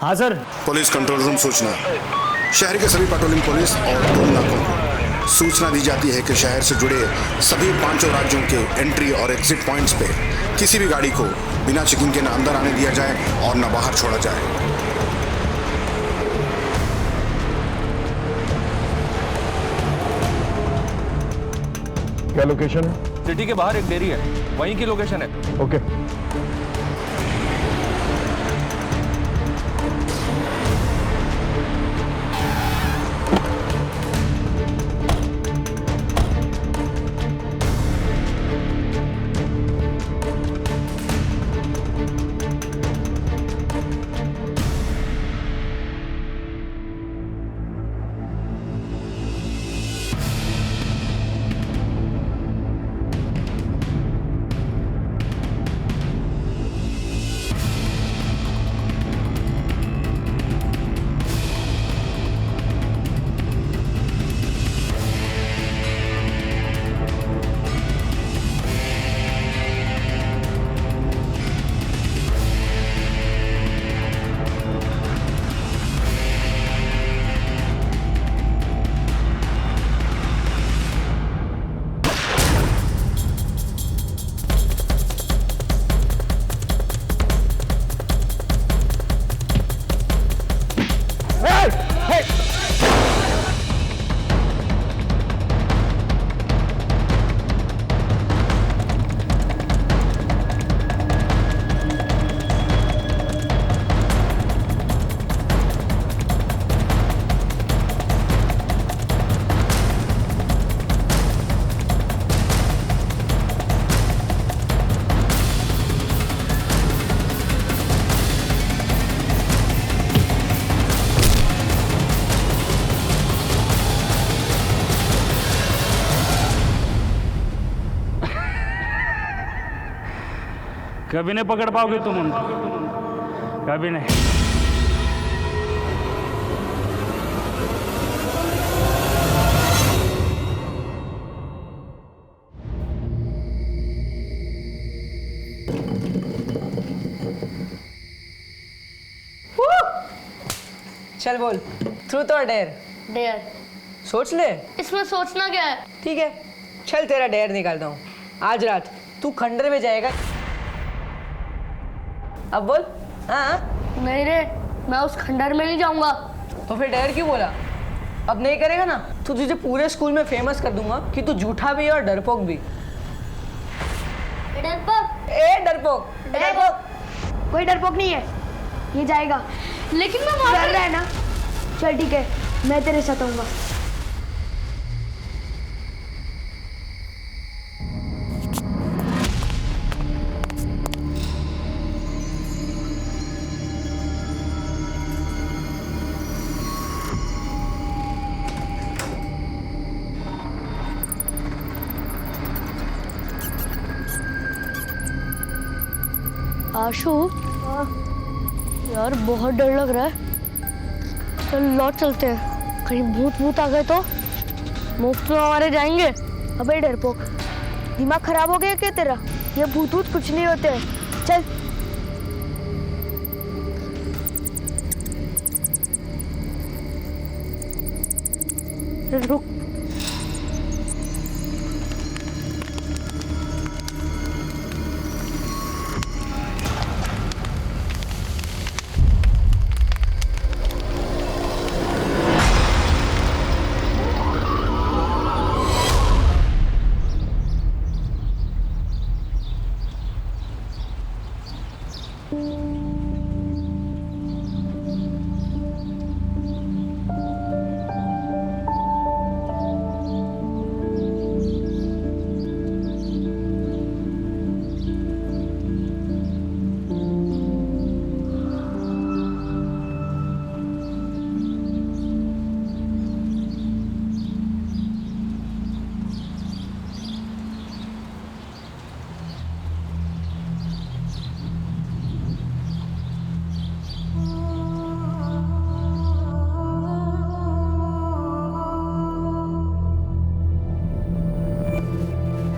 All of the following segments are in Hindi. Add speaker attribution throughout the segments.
Speaker 1: हाँ सर।
Speaker 2: पुलिस कंट्रोल रूम सूचना। शहर के सभी पेट्रोलिंग पुलिस और टोल नाकों को सूचना दी जाती है कि शहर से जुड़े सभी 5 राज्यों के एंट्री और एग्जिट पॉइंट्स पे किसी भी गाड़ी को बिना चेकिंग के न अंदर आने दिया जाए और न बाहर छोड़ा जाए।
Speaker 3: क्या लोकेशन है?
Speaker 4: सिटी के बाहर एक डेयरी है, वहीं की लोकेशन है।
Speaker 3: ओके।
Speaker 1: कभी नहीं पकड़ पाओगे तुम उनको, कभी नहीं।
Speaker 5: चल बोल, ट्रूथ और डेयर?
Speaker 6: डेयर।
Speaker 5: सोच ले।
Speaker 6: इसमें सोचना क्या है?
Speaker 5: ठीक है, चल तेरा डेयर निकालता हूँ। आज रात तू खंडर में जाएगा। अब बोल। हाँ।
Speaker 6: नहीं रे, मैं उस खंडर में नहीं जाऊंगा।
Speaker 5: तो फिर डेयर क्यों बोला? अब नहीं करेगा ना तो तुझे पूरे स्कूल में फेमस कर दूंगा कि तू झूठा भी है और डरपोक भी।
Speaker 6: डरपोक?
Speaker 5: ए डरपोक, डरपोक।
Speaker 7: कोई डरपोक नहीं है, ये जाएगा।
Speaker 6: लेकिन मैं
Speaker 7: डर रहा है ना? चल ठीक है, मैं तेरे साथ आऊंगा।
Speaker 6: आशु, यार बहुत डर लग रहा है। चल लौट चलते हैं, कहीं भूत आ गए तो मुफ्त में हमारे जाएंगे।
Speaker 7: अबे डरपोक, दिमाग खराब हो गया क्या तेरा? ये भूत कुछ नहीं होते हैं। चल।
Speaker 6: रुक।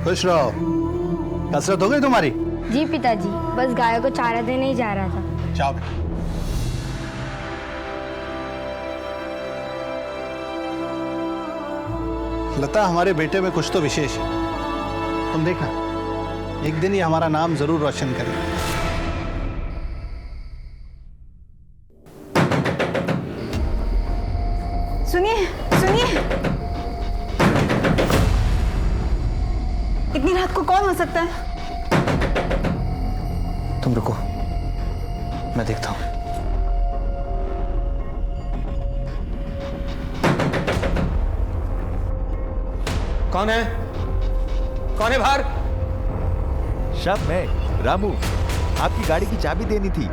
Speaker 8: खुश रहो। कसरत हो गई तुम्हारी?
Speaker 7: जी पिताजी, बस गायों को चारा देने ही जा रहा था।
Speaker 8: जाओ। लता, हमारे बेटे में कुछ तो विशेष है। तुम देखना, एक दिन ये हमारा नाम जरूर रोशन करेगा।
Speaker 9: सुनिए सुनिए, इतनी रात को कौन हो सकता है?
Speaker 10: तुम रुको, मैं देखता हूं। कौन है? कौन है बाहर?
Speaker 11: शब मैं, रामू। आपकी गाड़ी की चाबी देनी थी।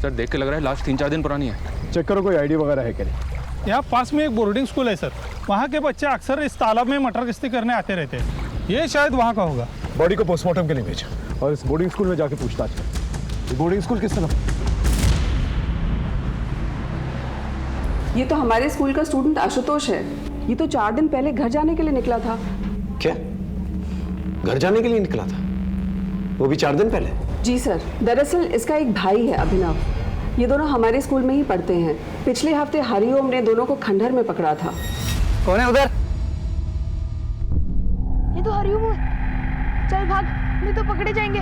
Speaker 4: सर देख के लग रहा है लाश 3-4 दिन पुरानी है।
Speaker 3: चेक करो कोई आईडी वगैरह है क्या नहीं।
Speaker 12: यहाँ पास में एक बोर्डिंग स्कूल है सर, वहाँ के बच्चे अक्सर इस तालाब में मटर गश्ती करने आते रहते हैं। ये शायद वहाँ का होगा।
Speaker 3: बॉडी को पोस्टमार्टम के लिए भेजा और इस बोर्डिंग स्कूल में जाके पूछताछ कर। ये बोर्डिंग स्कूल किस तरफ?
Speaker 13: ये तो हमारे स्कूल का स्टूडेंट आशुतोष है। ये तो 4 दिन पहले घर जाने के लिए निकला था।
Speaker 14: क्या? घर जाने के लिए निकला था? वो भी 4 दिन पहले?
Speaker 13: जी सर, दरअसल इसका एक भाई है अभिनव। ये दोनों हमारे स्कूल में ही पढ़ते हैं। पिछले हफ्ते हरिओम ने दोनों को खंडहर में पकड़ा था।
Speaker 10: कौन है उधर?
Speaker 7: ये तो हरिओम है। चल भाग, नहीं तो पकड़े जाएंगे।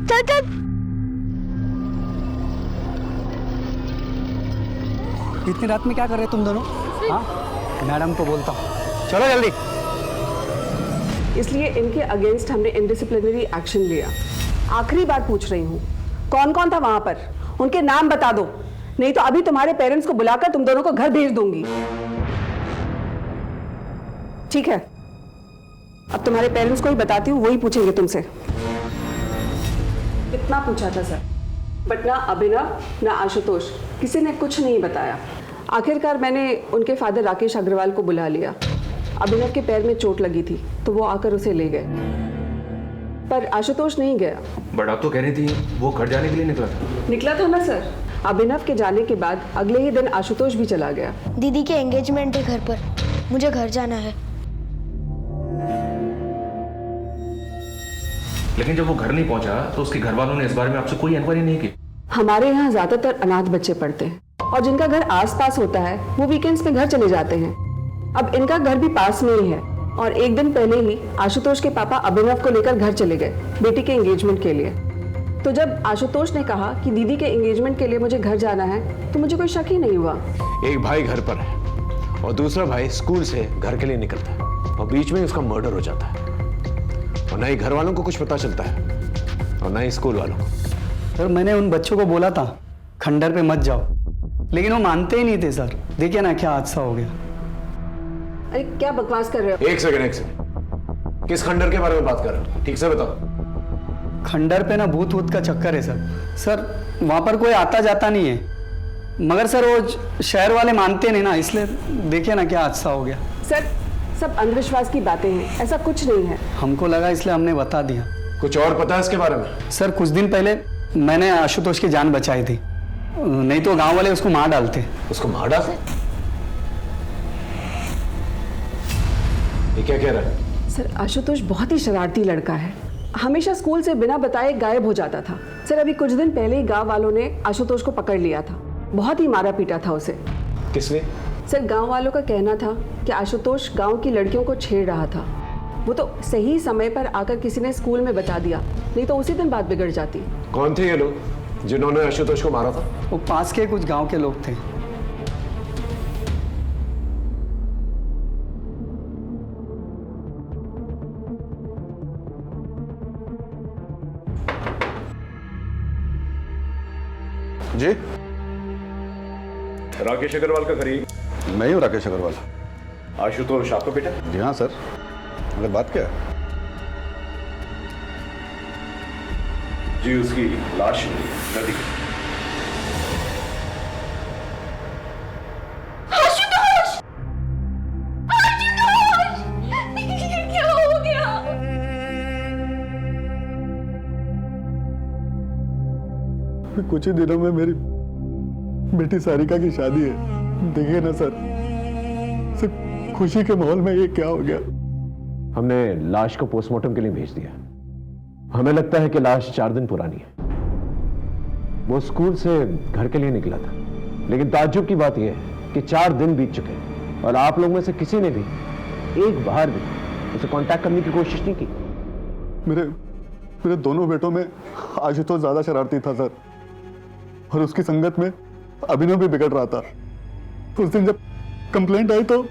Speaker 7: चल चल।
Speaker 10: इतनी रात में क्या कर रहे हो तुम दोनों? हाँ, मैडम को बोलता हूँ, चलो जल्दी।
Speaker 13: इसलिए इनके अगेंस्ट हमने इनडिसिप्लिनरी एक्शन लिया। आखिरी बार पूछ रही हूँ, कौन कौन था वहां पर? उनके नाम बता दो, नहीं तो अभी तुम्हारे पेरेंट्स को बुलाकर तुम दोनों को घर भेज दूंगी। ठीक है, अब तुम्हारे पेरेंट्स को ही बताती हूँ, वही पूछेंगे तुमसे। कितना पूछा था सर, बट ना अभिनव ना आशुतोष किसी ने कुछ नहीं बताया। आखिरकार मैंने उनके फादर राकेश अग्रवाल को बुला लिया। अभिनव के पैर में चोट लगी थी तो वो आकर उसे ले गए, पर आशुतोष नहीं गया।
Speaker 4: बट आप तो कह रही थी वो घर जाने के लिए निकला
Speaker 13: था ना सर। अभिनव के जाने के बाद अगले ही दिन आशुतोष भी चला गया।
Speaker 6: दीदी के एंगेजमेंट है घर पर, मुझे घर जाना है।
Speaker 4: लेकिन जब वो घर नहीं पहुंचा तो उसके घर वालों ने इस बारे में आपसे कोई इंक्वायरी नहीं की?
Speaker 13: हमारे यहाँ ज्यादातर अनाथ बच्चे पढ़ते हैं और जिनका घर आसपास होता है वो वीकेंड्स में घर चले जाते हैं। अब इनका घर भी पास में ही है और एक दिन पहले ही आशुतोष के पापा अभिनव को लेकर घर चले गए बेटी के एंगेजमेंट के लिए। तो जब आशुतोष ने कहा कि दीदी के एंगेजमेंट के लिए मुझे घर जाना है तो मुझे कोई शक ही नहीं हुआ।
Speaker 14: एक भाई घर पर है और दूसरा भाई स्कूल से घर के लिए निकलता है और बीच में उसका मर्डर हो जाता है और ना ही घर वालों को कुछ पता चलता है और ना ही स्कूल वालों को।
Speaker 10: सर मैंने उन बच्चों को बोला था खंडर पे मत जाओ, लेकिन वो मानते ही नहीं थे सर। देखिए ना क्या हादसा हो गया।
Speaker 13: अरे क्या बकवास कर रहे हो?
Speaker 14: एक सेकंड, किस खंडर के बारे में बात कर रहे हो? ठीक से बताओ।
Speaker 10: खंडर पे ना भूत वूत का चक्कर है सर। सर वहाँ पर कोई आता जाता नहीं है, मगर सर वो शहर वाले मानते नहीं ना, इसलिए देखिए ना क्या हादसा हो गया।
Speaker 13: सर सब अंधविश्वास की बातें हैं, ऐसा कुछ नहीं है।
Speaker 10: हमको लगा इसलिए हमने बता दिया।
Speaker 14: कुछ और पता है इसके बारे में?
Speaker 10: सर कुछ दिन पहले मैंने आशुतोष की जान बचाई थी, नहीं तो गांव वाले उसको मार डालते।
Speaker 14: उसको मार डालते? ये क्या कह रहा है?
Speaker 13: सर आशुतोष बहुत ही शरारती लड़का है, हमेशा स्कूल से बिना बताए गायब हो जाता था। सर अभी कुछ दिन पहले ही गांव वालों ने आशुतोष को पकड़ लिया था, बहुत ही मारा पीटा था उसे।
Speaker 14: किसने?
Speaker 13: सर गांव वालों का कहना था कि आशुतोष गांव की लड़कियों को छेड़ रहा था। वो तो सही समय पर आकर किसी ने स्कूल में बता दिया, नहीं तो उसी दिन बात बिगड़ जाती।
Speaker 14: कौन थे ये लोग जिन्होंने आशुतोष को मारा था?
Speaker 10: वो पास के कुछ गांव के लोग थे।
Speaker 14: जी राकेश अग्रवाल का करिए।
Speaker 3: मैं हूँ राकेश अग्रवाल।
Speaker 14: आशुतोष आपका बेटा?
Speaker 3: जी हाँ सर, मगर बात क्या है?
Speaker 14: जी उसकी लाश मिली नदी में।
Speaker 6: क्या हो गया?
Speaker 3: कुछ ही दिनों में मेरी बेटी सारिका की शादी है। देखिए ना सर, सिर्फ खुशी के माहौल में ये क्या हो गया।
Speaker 14: हमने लाश को पोस्टमार्टम के लिए भेज दिया। हमें लगता है कि लाश 4 दिन पुरानी है। वो स्कूल से घर के लिए निकला था, लेकिन ताज्जुब की बात यह है कि 4 दिन बीत चुके हैं और आप लोग में से किसी ने भी एक बार भी उसे कांटेक्ट करने की कोशिश नहीं की।
Speaker 3: मेरे दोनों बेटों में आशुतोष ज्यादा शरारती था सर, और उसकी संगत में अभिनव भी बिगड़ रहा था। उस दिन जब कंप्लेंट आई तो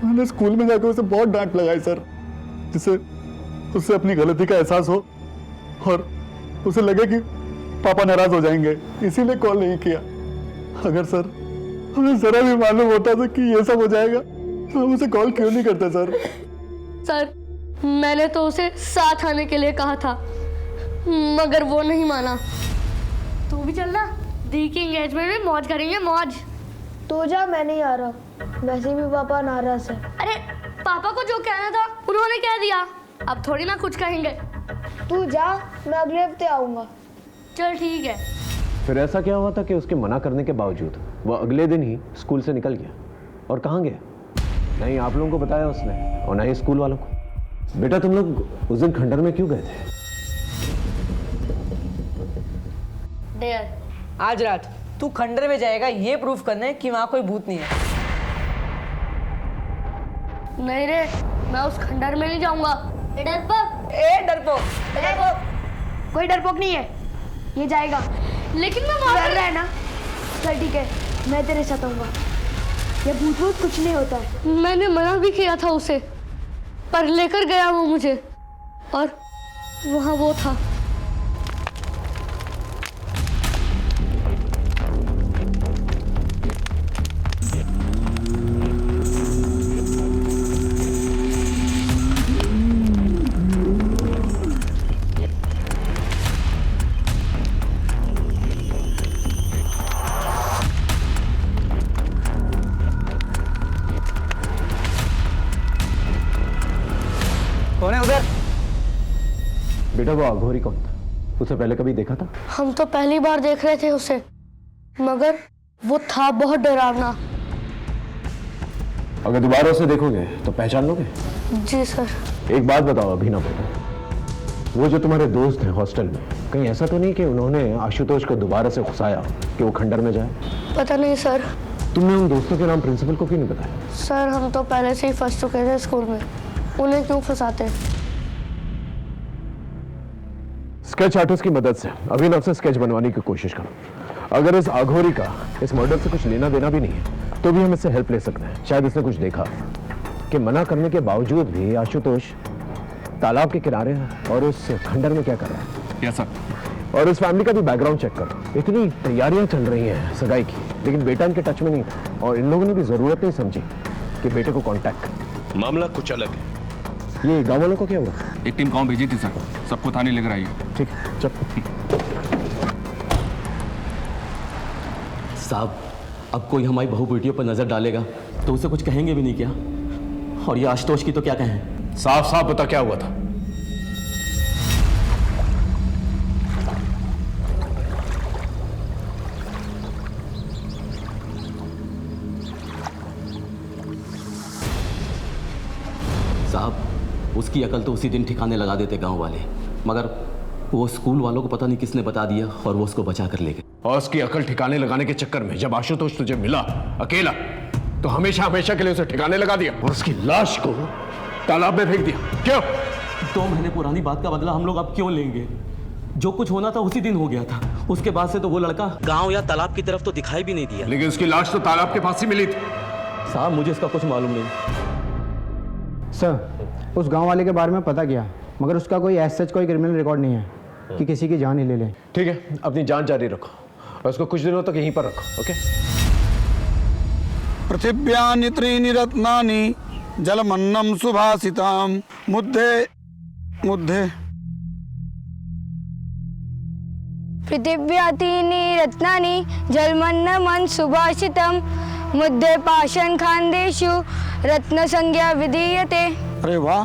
Speaker 3: मैंने स्कूल में जाकर उसे बहुत डांट लगाई सर, जिससे उससे अपनी गलती का एहसास हो और उसे लगे कि पापा नाराज हो जाएंगे, इसीलिए कॉल नहीं किया। अगर सर हमें जरा भी मालूम होता था कि ये सब हो जाएगा तो हम उसे कॉल क्यों नहीं करते सर?
Speaker 6: सर, मैंने तो उसे साथ आने के लिए कहा था, मगर वो नहीं माना। तू भी चलना, दी की एंगेजमेंट में मौज करेंगे, मौज।
Speaker 7: तो जा, मैं नहीं आ रहा, वैसे भी पापा नाराज है।
Speaker 6: अरे पापा को जो कहना था उन्होंने कह दिया, अब थोड़ी ना कुछ कहेंगे।
Speaker 7: तू जा, मैं अगले हफ्ते आऊंगा।
Speaker 6: चल ठीक है।
Speaker 14: फिर ऐसा क्या हुआ था कि उसके मना करने के बावजूद वो अगले दिन ही स्कूल से निकल गया? और कहाँ गया? नहीं आप लोगों को बताया उसने और ना ही स्कूल वालों को। बेटा तुम लोग उस दिन खंडर में क्यों गए थे?
Speaker 5: डेयर, आज रात तू खंडर में जाएगा ये प्रूफ करने कि वहां कोई भूत नहीं है।
Speaker 6: नहीं रे, मैं उस खंडर में नहीं जाऊंगा।
Speaker 5: डरपोक,
Speaker 7: कोई डरपोक नहीं है, ये जाएगा।
Speaker 6: लेकिन मैं वहां
Speaker 7: डर रहा है ना? चल ठीक है, मैं तेरे साथ आऊंगा। ये भूत भूत कुछ नहीं होता है।
Speaker 6: मैंने मना भी किया था उसे, पर लेकर गया वो मुझे, और वहां वो था।
Speaker 10: कौन है उधर?
Speaker 14: बेटा वो अघोरी कौन था? उसे पहले कभी देखा था?
Speaker 6: हम तो पहली बार देख रहे थे उसे, मगर वो था बहुत डरावना।
Speaker 14: अगर दोबारा उसे देखोगे तो पहचान लोगे?
Speaker 6: जी सर।
Speaker 14: एक बात बताओ अभिनव बेटा, वो जो तुम्हारे दोस्त हैं हॉस्टल में, कहीं ऐसा तो नहीं कि उन्होंने आशुतोष को दोबारा से उकसाया कि वो खंडर में जाए?
Speaker 6: पता नहीं सर।
Speaker 14: तुमने उन दोस्तों के नाम प्रिंसिपल को क्यों नहीं बताया?
Speaker 6: सर हम तो पहले से ही फंस चुके थे स्कूल में, उन्हें क्यों फंसाते?
Speaker 14: स्केच आर्टिस्ट की मदद से अभिनव से स्केच बनवाने की कोशिश करो। अगर इस अघोरी का इस मर्डर से कुछ लेना देना भी नहीं है तो भी हम इससे हेल्प ले सकते हैं। शायद इसने कुछ देखा कि मना करने के बावजूद भी आशुतोष तालाब के किनारे और उस खंडर में क्या कर रहा है।
Speaker 4: Yes sir.
Speaker 14: और इस फैमिली का भी बैकग्राउंड चेक करो। इतनी तैयारियां चल रही हैं सगाई की, लेकिन बेटा इनके टच में नहीं था और इन लोगों ने भी जरूरत नहीं समझी कि बेटे को कांटेक्ट करें।
Speaker 15: मामला कुछ अलग है।
Speaker 14: ये गाँव वालों को क्या हुआ?
Speaker 4: एक टीम गांव भेजी थी सर, सबको थाने लेकर आई है।
Speaker 14: ठीक है चल।
Speaker 16: साहब, अब कोई हमारी बहू बेटियों पर नजर डालेगा तो उसे कुछ कहेंगे भी नहीं क्या? और ये आशुतोष की तो क्या कहें?
Speaker 14: साफ साफ बता क्या हुआ था?
Speaker 16: साहब, उसकी अकल तो उसी दिन ठिकाने लगा देते गांव वाले, मगर वो स्कूल वालों को पता नहीं किसने बता दिया और वो उसको बचा कर ले गए।
Speaker 14: और उसकी अकल ठिकाने लगाने के चक्कर में जब आशुतोष तुझे मिला अकेला तो हमेशा हमेशा के लिए उसे ठिकाने लगा दिया और उसकी लाश को तालाब में फेंक दिया। क्यों?
Speaker 16: 2 महीने पुरानी बात का बदला हम लोग अब क्यों लेंगे? जो कुछ होना था उसी दिन हो गया था। उसके बाद से तो वो लड़का गांव या तालाब की तरफ तो दिखाई भी नहीं दिया।
Speaker 14: लेकिन उसकी लाश तो तालाब के पास ही मिली थी।
Speaker 16: साहब, मुझे इसका कुछ मालूम नहीं।
Speaker 10: सर, उस गांव वाले के बारे में पता किया, मगर उसका कोई ऐसा कोई क्रिमिनल रिकॉर्ड नहीं है कि किसी की जान ही ले ले।
Speaker 14: ठीक है, अपनी जान जारी रखो और उसको कुछ दिनों तक यहीं पर रखो। ओके?
Speaker 15: पृथिव्यानि त्रीणि रत्नानि जलमन्नं सुभाषिताम मुद्धे मुद्धे
Speaker 6: पृथिव्यातीनि रत्नानि जलमन्नमन् सुभाषितं मुद्दे पाषाण खान्देषु रत्न संज्ञा विधीयते।
Speaker 15: अरे वाह,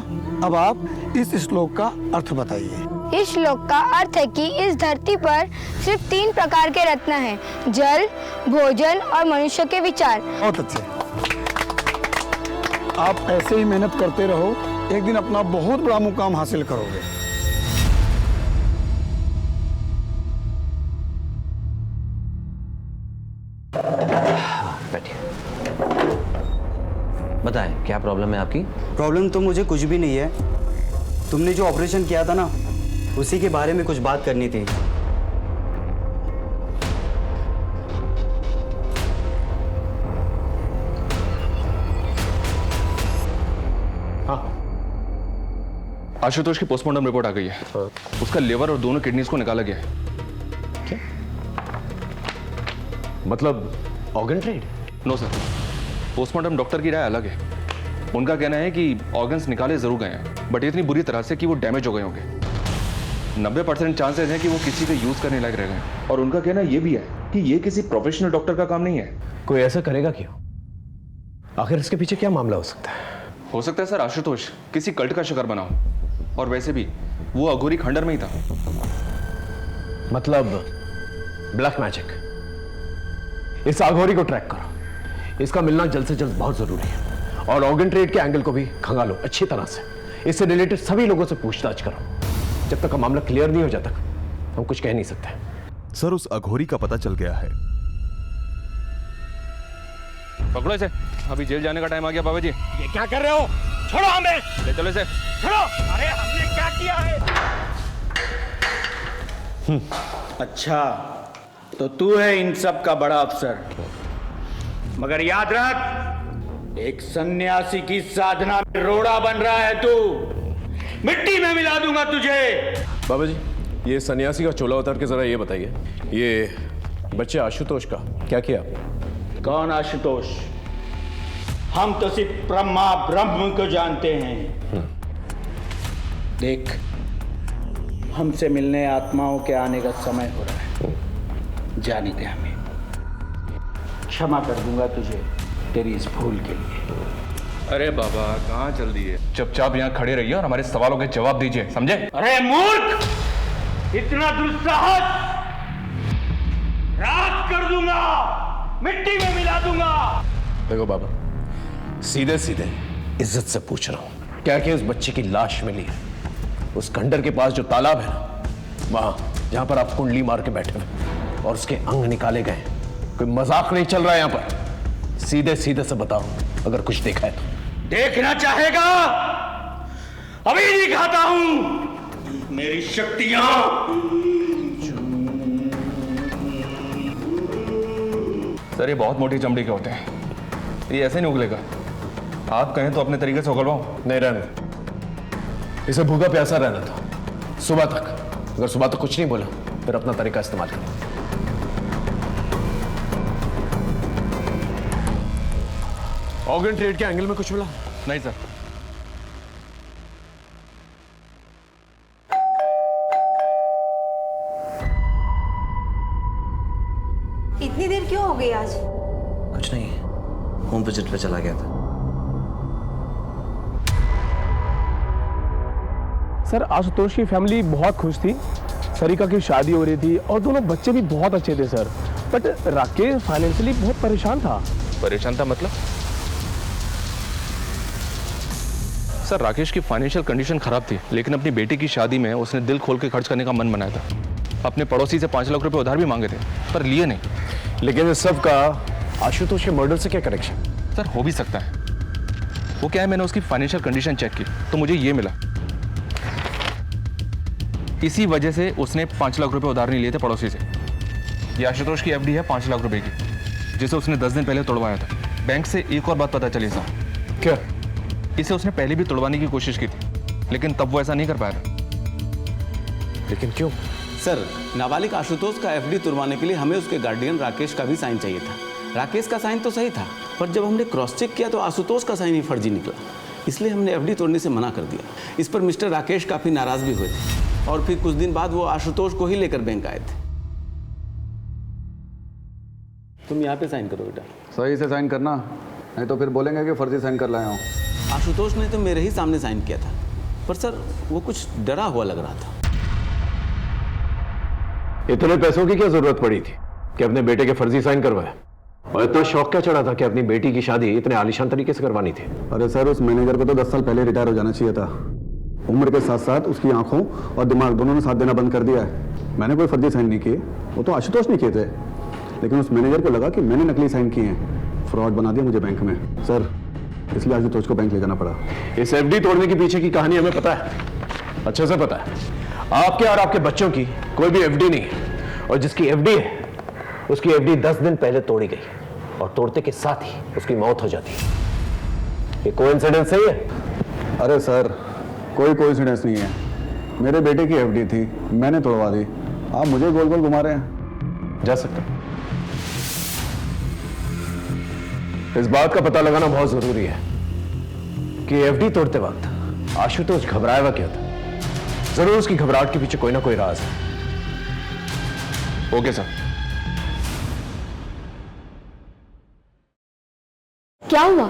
Speaker 15: अब आप इस श्लोक का अर्थ बताइए।
Speaker 6: इस श्लोक का अर्थ है कि इस धरती पर सिर्फ 3 प्रकार के रत्न हैं, जल, भोजन और मनुष्य के विचार।
Speaker 15: बहुत अच्छे, आप ऐसे ही मेहनत करते रहो, एक दिन अपना बहुत बड़ा मुकाम हासिल करोगे।
Speaker 17: बताएं क्या प्रॉब्लम है आपकी?
Speaker 10: प्रॉब्लम तो मुझे कुछ भी नहीं है। तुमने जो ऑपरेशन किया था ना, उसी के बारे में कुछ बात करनी थी।
Speaker 4: हाँ, आशुतोष की पोस्टमार्टम रिपोर्ट आ गई है। उसका लिवर और दोनों किडनीज को निकाला गया है।
Speaker 14: क्या मतलब organ trade?
Speaker 4: No sir, postmortem doctor की राय अलग है। उनका कहना है कि ऑर्गन्स निकाले जरूर गए हैं, बट इतनी बुरी तरह से कि वो डैमेज हो गए होंगे। 90% चांसेस हैं कि वो किसी के यूज करने लायक रह गए। और उनका कहना ये भी है कि ये किसी प्रोफेशनल डॉक्टर का काम नहीं है।
Speaker 14: कोई ऐसा करेगा क्यों? आखिर इसके पीछे क्या मामला हो सकता है?
Speaker 4: हो सकता है सर आशुतोष किसी कल्ट का शिकार बना हो, और वैसे भी वो अघोरी खंडर में ही था।
Speaker 14: मतलब ब्लैक मैजिक। इस अघोरी को ट्रैक करो, इसका मिलना जल्द से जल्द बहुत जरूरी है। और ऑर्गन ट्रेड के एंगल को भी खंगालो अच्छी तरह से। इससे रिलेटेड सभी लोगों से पूछताछ करो। जब तक का मामला क्लियर नहीं हो जाता हम कुछ कह नहीं सकते।
Speaker 11: सर, उस अघोरी का पता चल गया है।
Speaker 4: पकड़ो इसे, अभी जेल जाने का टाइम आ गया। बाबा जी
Speaker 18: ये क्या कर रहे हो? छोड़ो हमें।
Speaker 4: ले चलो इसे।
Speaker 18: छोड़ो। अरे हमने क्या किया है? अच्छा, तो तू है इन सब का बड़ा अफसर, मगर याद रख, एक सन्यासी की साधना में रोड़ा बन रहा है तू। मिट्टी में मिला दूंगा तुझे।
Speaker 14: बाबा जी, ये सन्यासी का चोला उतार के जरा ये बताइए, ये बच्चे आशुतोष का क्या किया?
Speaker 18: कौन आशुतोष? हम तो सिर्फ ब्रह्मा ब्रह्म को जानते हैं। देख, हमसे मिलने आत्माओं के आने का समय हो रहा है। जाने दे हमें, क्षमा कर दूंगा तुझे तेरी इस भूल के लिए।
Speaker 4: अरे बाबा, कहाँ चल दिए? चुपचाप यहाँ खड़े रहिए और हमारे सवालों के जवाब दीजिए, समझे?
Speaker 18: अरे मूर्ख, इतना दुस्साहस! राख कर दूंगा, मिट्टी में मिला दूंगा।
Speaker 14: देखो बाबा, सीधे सीधे इज्जत से पूछ रहा हूं, क्या कि उस बच्चे की लाश मिली है उस खंडर के पास जो तालाब है ना, वहां जहां पर आप कुंडली मार के बैठे हुए और उसके अंग निकाले गए? कोई मजाक नहीं चल रहा है यहां पर। सीधे सीधे से बताओ अगर कुछ देखा है तो।
Speaker 18: देखना चाहेगा? अभी दिखाता हूं मेरी शक्तियां।
Speaker 4: सर, ये बहुत मोटी चमड़ी के होते हैं, ये ऐसे नहीं उगलेगा। आप कहें तो अपने तरीके से उगलवाओ।
Speaker 14: नहीं, रहने दो। इसे भूखा प्यासा रहना था सुबह तक। अगर सुबह तक कुछ नहीं बोला फिर अपना तरीका इस्तेमाल करो। ऑर्गन ट्रेड के एंगल में कुछ मिला?
Speaker 4: नहीं सर।
Speaker 9: इतनी देर क्यों हो गई आज?
Speaker 17: कुछ नहीं, होम विजिट पे चला गया था।
Speaker 19: सर, आशुतोष की फैमिली बहुत खुश थी। सरिका की शादी हो रही थी और दोनों बच्चे भी बहुत अच्छे थे सर। बट राकेश फाइनेंशियली बहुत परेशान था।
Speaker 4: परेशान था मतलब? सर, राकेश की फाइनेंशियल कंडीशन खराब थी, लेकिन अपनी बेटी की शादी में उसने दिल खोल के खर्च करने का मन बनाया था। अपने पड़ोसी से 5 लाख रुपए उधार भी मांगे थे, पर लिए नहीं।
Speaker 14: लेकिन इस सब का आशुतोष के मर्डर से क्या कनेक्शन?
Speaker 4: सर, हो भी सकता है। वो क्या है, मैंने उसकी फाइनेंशियल कंडीशन चेक की तो मुझे ये मिला। इसी वजह से उसने 5 लाख रुपए उधार नहीं लिए थे पड़ोसी से। ये आशुतोष की एफडी है 5 लाख रुपए की, जिसे उसने 10 दिन पहले तोड़वाया था। बैंक से एक और बात पता चली सर।
Speaker 14: क्या?
Speaker 4: इसे उसने पहले भी तोड़वाने की कोशिश की थी, लेकिन तब वो ऐसा नहीं कर पाया था।
Speaker 14: लेकिन क्यों?
Speaker 20: सर, नाबालिग आशुतोष का एफडी तुड़वाने के लिए हमें उसके गार्डियन राकेश का भी साइन चाहिए था। राकेश का साइन तो सही था,
Speaker 16: पर जब हमने क्रॉस चेक किया तो आशुतोष का साइन ही फर्जी निकला, इसलिए हमने एफडी तोड़ने से मना कर दिया। इस पर मिस्टर राकेश काफ़ी नाराज़ भी हुए थे और फिर कुछ दिन बाद वो आशुतोष को ही लेकर बैंक आए थे। तुम यहाँ पे साइन करो बेटा।
Speaker 3: सही से साइन करना, नहीं तो फिर बोलेंगे कि फर्जी साइन कर लाया हूँ।
Speaker 16: आशुतोष ने तो मेरे ही सामने साइन किया था, पर सर वो कुछ डरा हुआ लग रहा था।
Speaker 14: इतने पैसों की क्या जरूरत पड़ी थी कि अपने बेटे के फर्जी साइन करवाए? और इतना शौक क्या चढ़ा था कि अपनी बेटी की शादी इतने आलीशान तरीके से करवानी थी?
Speaker 3: अरे सर, उस मैनेजर को तो 10 साल पहले रिटायर हो जाना चाहिए था। उम्र के साथ साथ उसकी आंखों और दिमाग दोनों ने साथ देना बंद कर दिया है। मैंने कोई फर्जी साइन नहीं किए, वो तो आशुतोष ने किए थे, लेकिन उस मैनेजर को लगा कि मैंने नकली साइन किए हैं, फ्रॉड बना दिया मुझे बैंक में। सर, इसलिए आशुतोष को बैंक ले जाना पड़ा।
Speaker 14: इस एफडी तोड़ने के पीछे की कहानी हमें पता है, अच्छे से पता है। आपके और आपके बच्चों की कोई भी एफडी नहीं है, और जिसकी एफडी है उसकी एफडी 10 दिन पहले तोड़ी गई और तोड़ते के साथ ही उसकी मौत हो जाती है। ये कोइंसिडेंस सही है?
Speaker 3: अरे सर, कोई कोइंसिडेंस नहीं है। मेरे बेटे की एफडी थी, मैंने तोड़वा दी। आप मुझे गोल गोल घुमा रहे हैं।
Speaker 14: जा सकते हैं। इस बात का पता लगाना बहुत जरूरी है कि एफडी तोड़ते वक्त आशुतोष घबराया हुआ क्या था। जरूर उसकी घबराहट के पीछे कोई ना कोई राज है।
Speaker 4: Okay sir.
Speaker 6: क्या हुआ?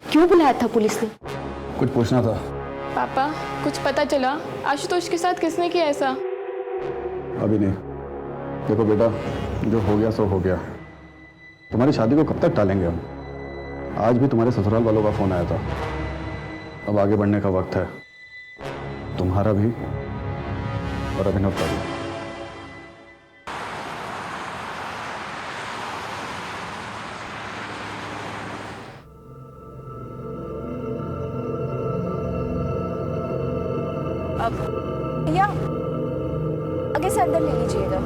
Speaker 6: क्यों बुलाया था पुलिस ने?
Speaker 3: कुछ पूछना था।
Speaker 20: पापा, कुछ पता चला आशुतोष के साथ किसने किया ऐसा?
Speaker 3: अभी नहीं। देखो बेटा, जो हो गया सो हो गया। तुम्हारी शादी को कब तक टालेंगे हम? आज भी तुम्हारे ससुराल वालों का फोन आया था। अब आगे बढ़ने का वक्त है, तुम्हारा भी और अभिनव का भी।
Speaker 7: अब भैया आगे से अंदर ले लीजिएगा।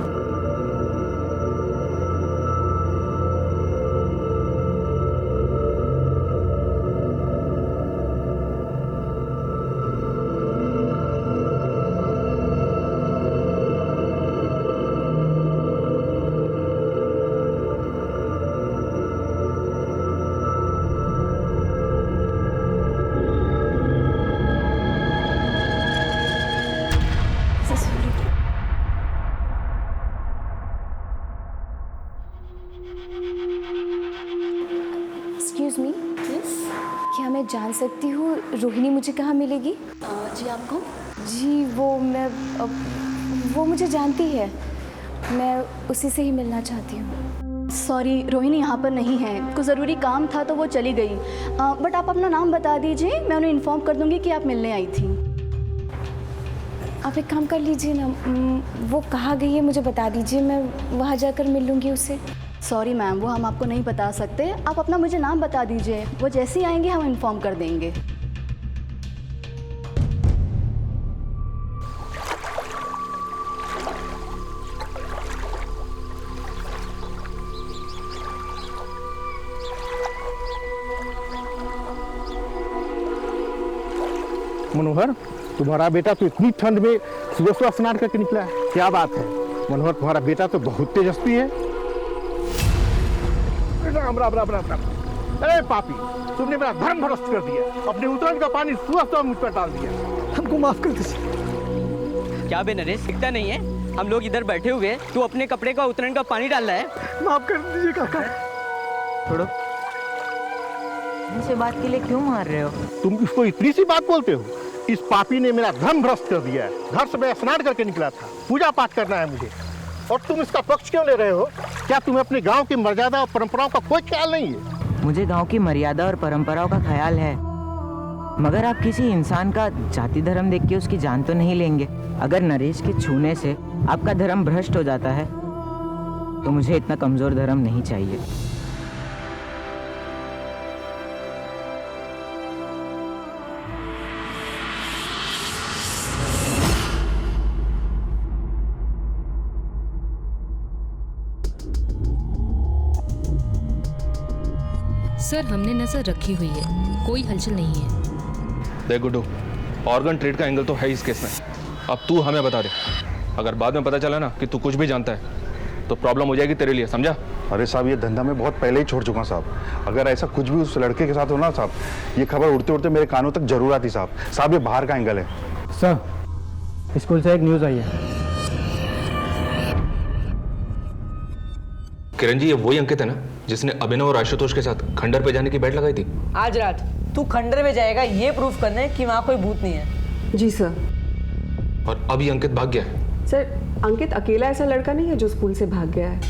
Speaker 7: एक्सक्यूज मी, क्या मैं जान सकती हूँ रोहिणी मुझे कहाँ मिलेगी? जी आप कौन? जी वो मुझे जानती है, मैं उसी से ही मिलना चाहती हूँ।
Speaker 21: सॉरी, रोहिणी यहाँ पर नहीं है, कुछ ज़रूरी काम था तो वो चली गई। बट आप अपना नाम बता दीजिए, मैं उन्हें इन्फॉर्म कर दूँगी कि आप मिलने आई थी।
Speaker 6: आप एक काम कर लीजिए ना, वो कहाँ गई है मुझे बता दीजिए, मैं वहाँ जाकर मिल लूँगी उससे।
Speaker 21: सॉरी मैम, वो हम आपको नहीं बता सकते। आप अपना मुझे नाम बता दीजिए, वो जैसे ही आएंगे हम इन्फॉर्म कर देंगे।
Speaker 19: मनोहर, तुम्हारा बेटा तो इतनी ठंड में सुबह सुबह स्नान करके निकला है, क्या बात है? मनोहर, तुम्हारा बेटा तो बहुत तेजस्वी है। राम राम राम राम राम। अरे पापी, तुमने मेरा धर्म भ्रष्ट कर दिया, अपने उतरन का पानी सुबह सुबह मुझ पर डाल दिया। हमको माफ कर दीजिए।
Speaker 5: क्या बे नरेश, दिखता नहीं है? हम लोग इधर बैठे हुए, तू अपने कपड़े का उतरन का पानी डाल रहा है।
Speaker 19: माफ कर दीजिए काका।
Speaker 5: छोड़ो, इसे बात के लिए क्यों मार रहे हो?
Speaker 19: तुम इसको इतनी सी बात बोलते हो? इस पापी ने मेरा धर्म भ्रष्ट कर दिया है। घर से मैं स्नान करके निकला था, पूजा पाठ करना है मुझे, और तुम इसका पक्ष क्यों ले रहे हो? क्या तुम्हें अपने गांव की मर्यादा और परंपराओं का कोई ख्याल नहीं है?
Speaker 5: मुझे गांव की मर्यादा और परंपराओं का ख्याल है, मगर आप किसी इंसान का जाति धर्म देख के उसकी जान तो नहीं लेंगे। अगर नरेश के छूने से आपका धर्म भ्रष्ट हो जाता है तो मुझे इतना कमजोर धर्म नहीं चाहिए।
Speaker 22: सर, हमने नजर रखी हुई है, कोई हलचल नहीं है।
Speaker 4: देख गुड्डू, ऑर्गन ट्रेड का एंगल तो है इस केस में। अब तू हमें बता दे, अगर बाद में पता चला ना कि तू कुछ भी जानता है तो प्रॉब्लम हो जाएगी तेरे लिए, समझा?
Speaker 1: अरे साहब, ये धंधा मैं बहुत पहले ही छोड़ चुका हूँ साहब। अगर ऐसा कुछ भी उस लड़के के साथ होना साहब, ये खबर उड़ते उड़ते मेरे कानों तक जरूर आती साहब। साहब, ये बाहर का एंगल है।
Speaker 2: सर, स्कूल से एक न्यूज़ आई है।
Speaker 4: किरण जी, ये वही अंकित है ना जिसने अभिनव और आशुतोष के साथ खंडर पे जाने की बेट लगाई थी?
Speaker 23: आज रात तू खंडर में जाएगा ये प्रूफ करने कि वहाँ कोई भूत नहीं है।
Speaker 13: जी सर।
Speaker 4: और अब ये अंकित भाग गया है?
Speaker 13: सर, अंकित अकेला ऐसा लड़का नहीं है जो स्कूल से भाग गया है,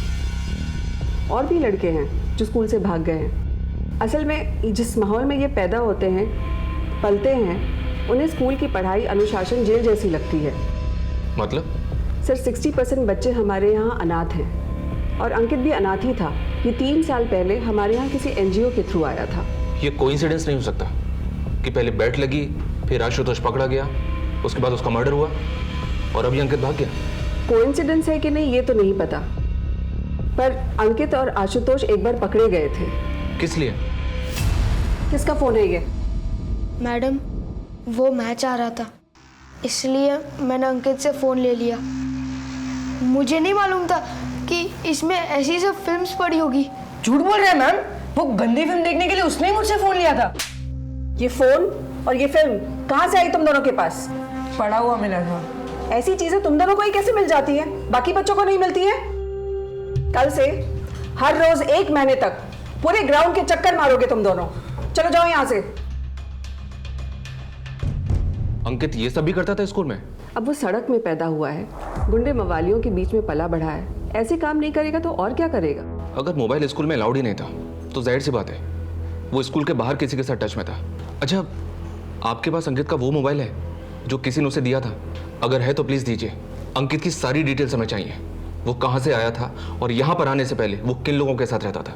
Speaker 13: और भी लड़के हैं जो स्कूल से भाग गए हैं। असल में जिस माहौल में ये पैदा होते हैं, पलते हैं, उन्हें स्कूल की पढ़ाई अनुशासन जेल जैसी लगती है।
Speaker 4: मतलब?
Speaker 13: सर, 60% बच्चे हमारे यहाँ अनाथ हैं, और अंकित भी अनाथ ही था। ये 3 साल पहले हमारे यहाँ किसी NGO के थ्रू आया था।
Speaker 4: ये कोइंसिडेंस नहीं हो सकता कि पहले बैट लगी, फिर आशुतोष पकड़ा गया, उसके बाद उसका मर्डर हुआ और अभी अंकित भाग गया।
Speaker 13: कोइंसिडेंस है कि नहीं ये तो नहीं पता, पर अंकित और आशुतोष एक बार पकड़े गए थे।
Speaker 4: किस लिए?
Speaker 13: किसका फोन है ये?
Speaker 6: मैडम, वो मैच आ रहा था, इसलिए मैंने अंकित से फ़ोन ले लिया। मुझे नहीं मालूम था कि इसमें ऐसी सब फिल्म्स पड़ी होगी।
Speaker 23: झूठ बोल रहे हैं मैम, वो गंदी फिल्म देखने के लिए उसने ही मुझसे फोन लिया था।
Speaker 13: ये फोन और ये फिल्म कहाँ से आई तुम दोनों के पास?
Speaker 23: पड़ा हुआ मिला था।
Speaker 13: ऐसी चीजें तुम दोनों को ही कैसे मिल जाती है, बाकी बच्चों को नहीं मिलती है? कल से हर रोज 1 महीने तक पूरे ग्राउंड के चक्कर मारोगे तुम दोनों। चलो जाओ यहाँ से।
Speaker 4: अंकित ये सब भी करता था स्कूल में?
Speaker 13: अब वो सड़क में पैदा हुआ है, गुंडे मवालियों के बीच में पला बढ़ा है, ऐसे काम नहीं करेगा तो और क्या करेगा?
Speaker 4: अगर मोबाइल स्कूल में अलाउड ही नहीं था तो जाहिर सी बात है वो स्कूल के बाहर किसी के साथ टच में था। अच्छा, आपके पास अंकित का वो मोबाइल है जो किसी ने उसे दिया था? अगर है तो प्लीज दीजिए। अंकित की सारी डिटेल्स हमें चाहिए, वो कहाँ से आया था और यहाँ पर आने से पहले वो किन लोगों के साथ रहता था।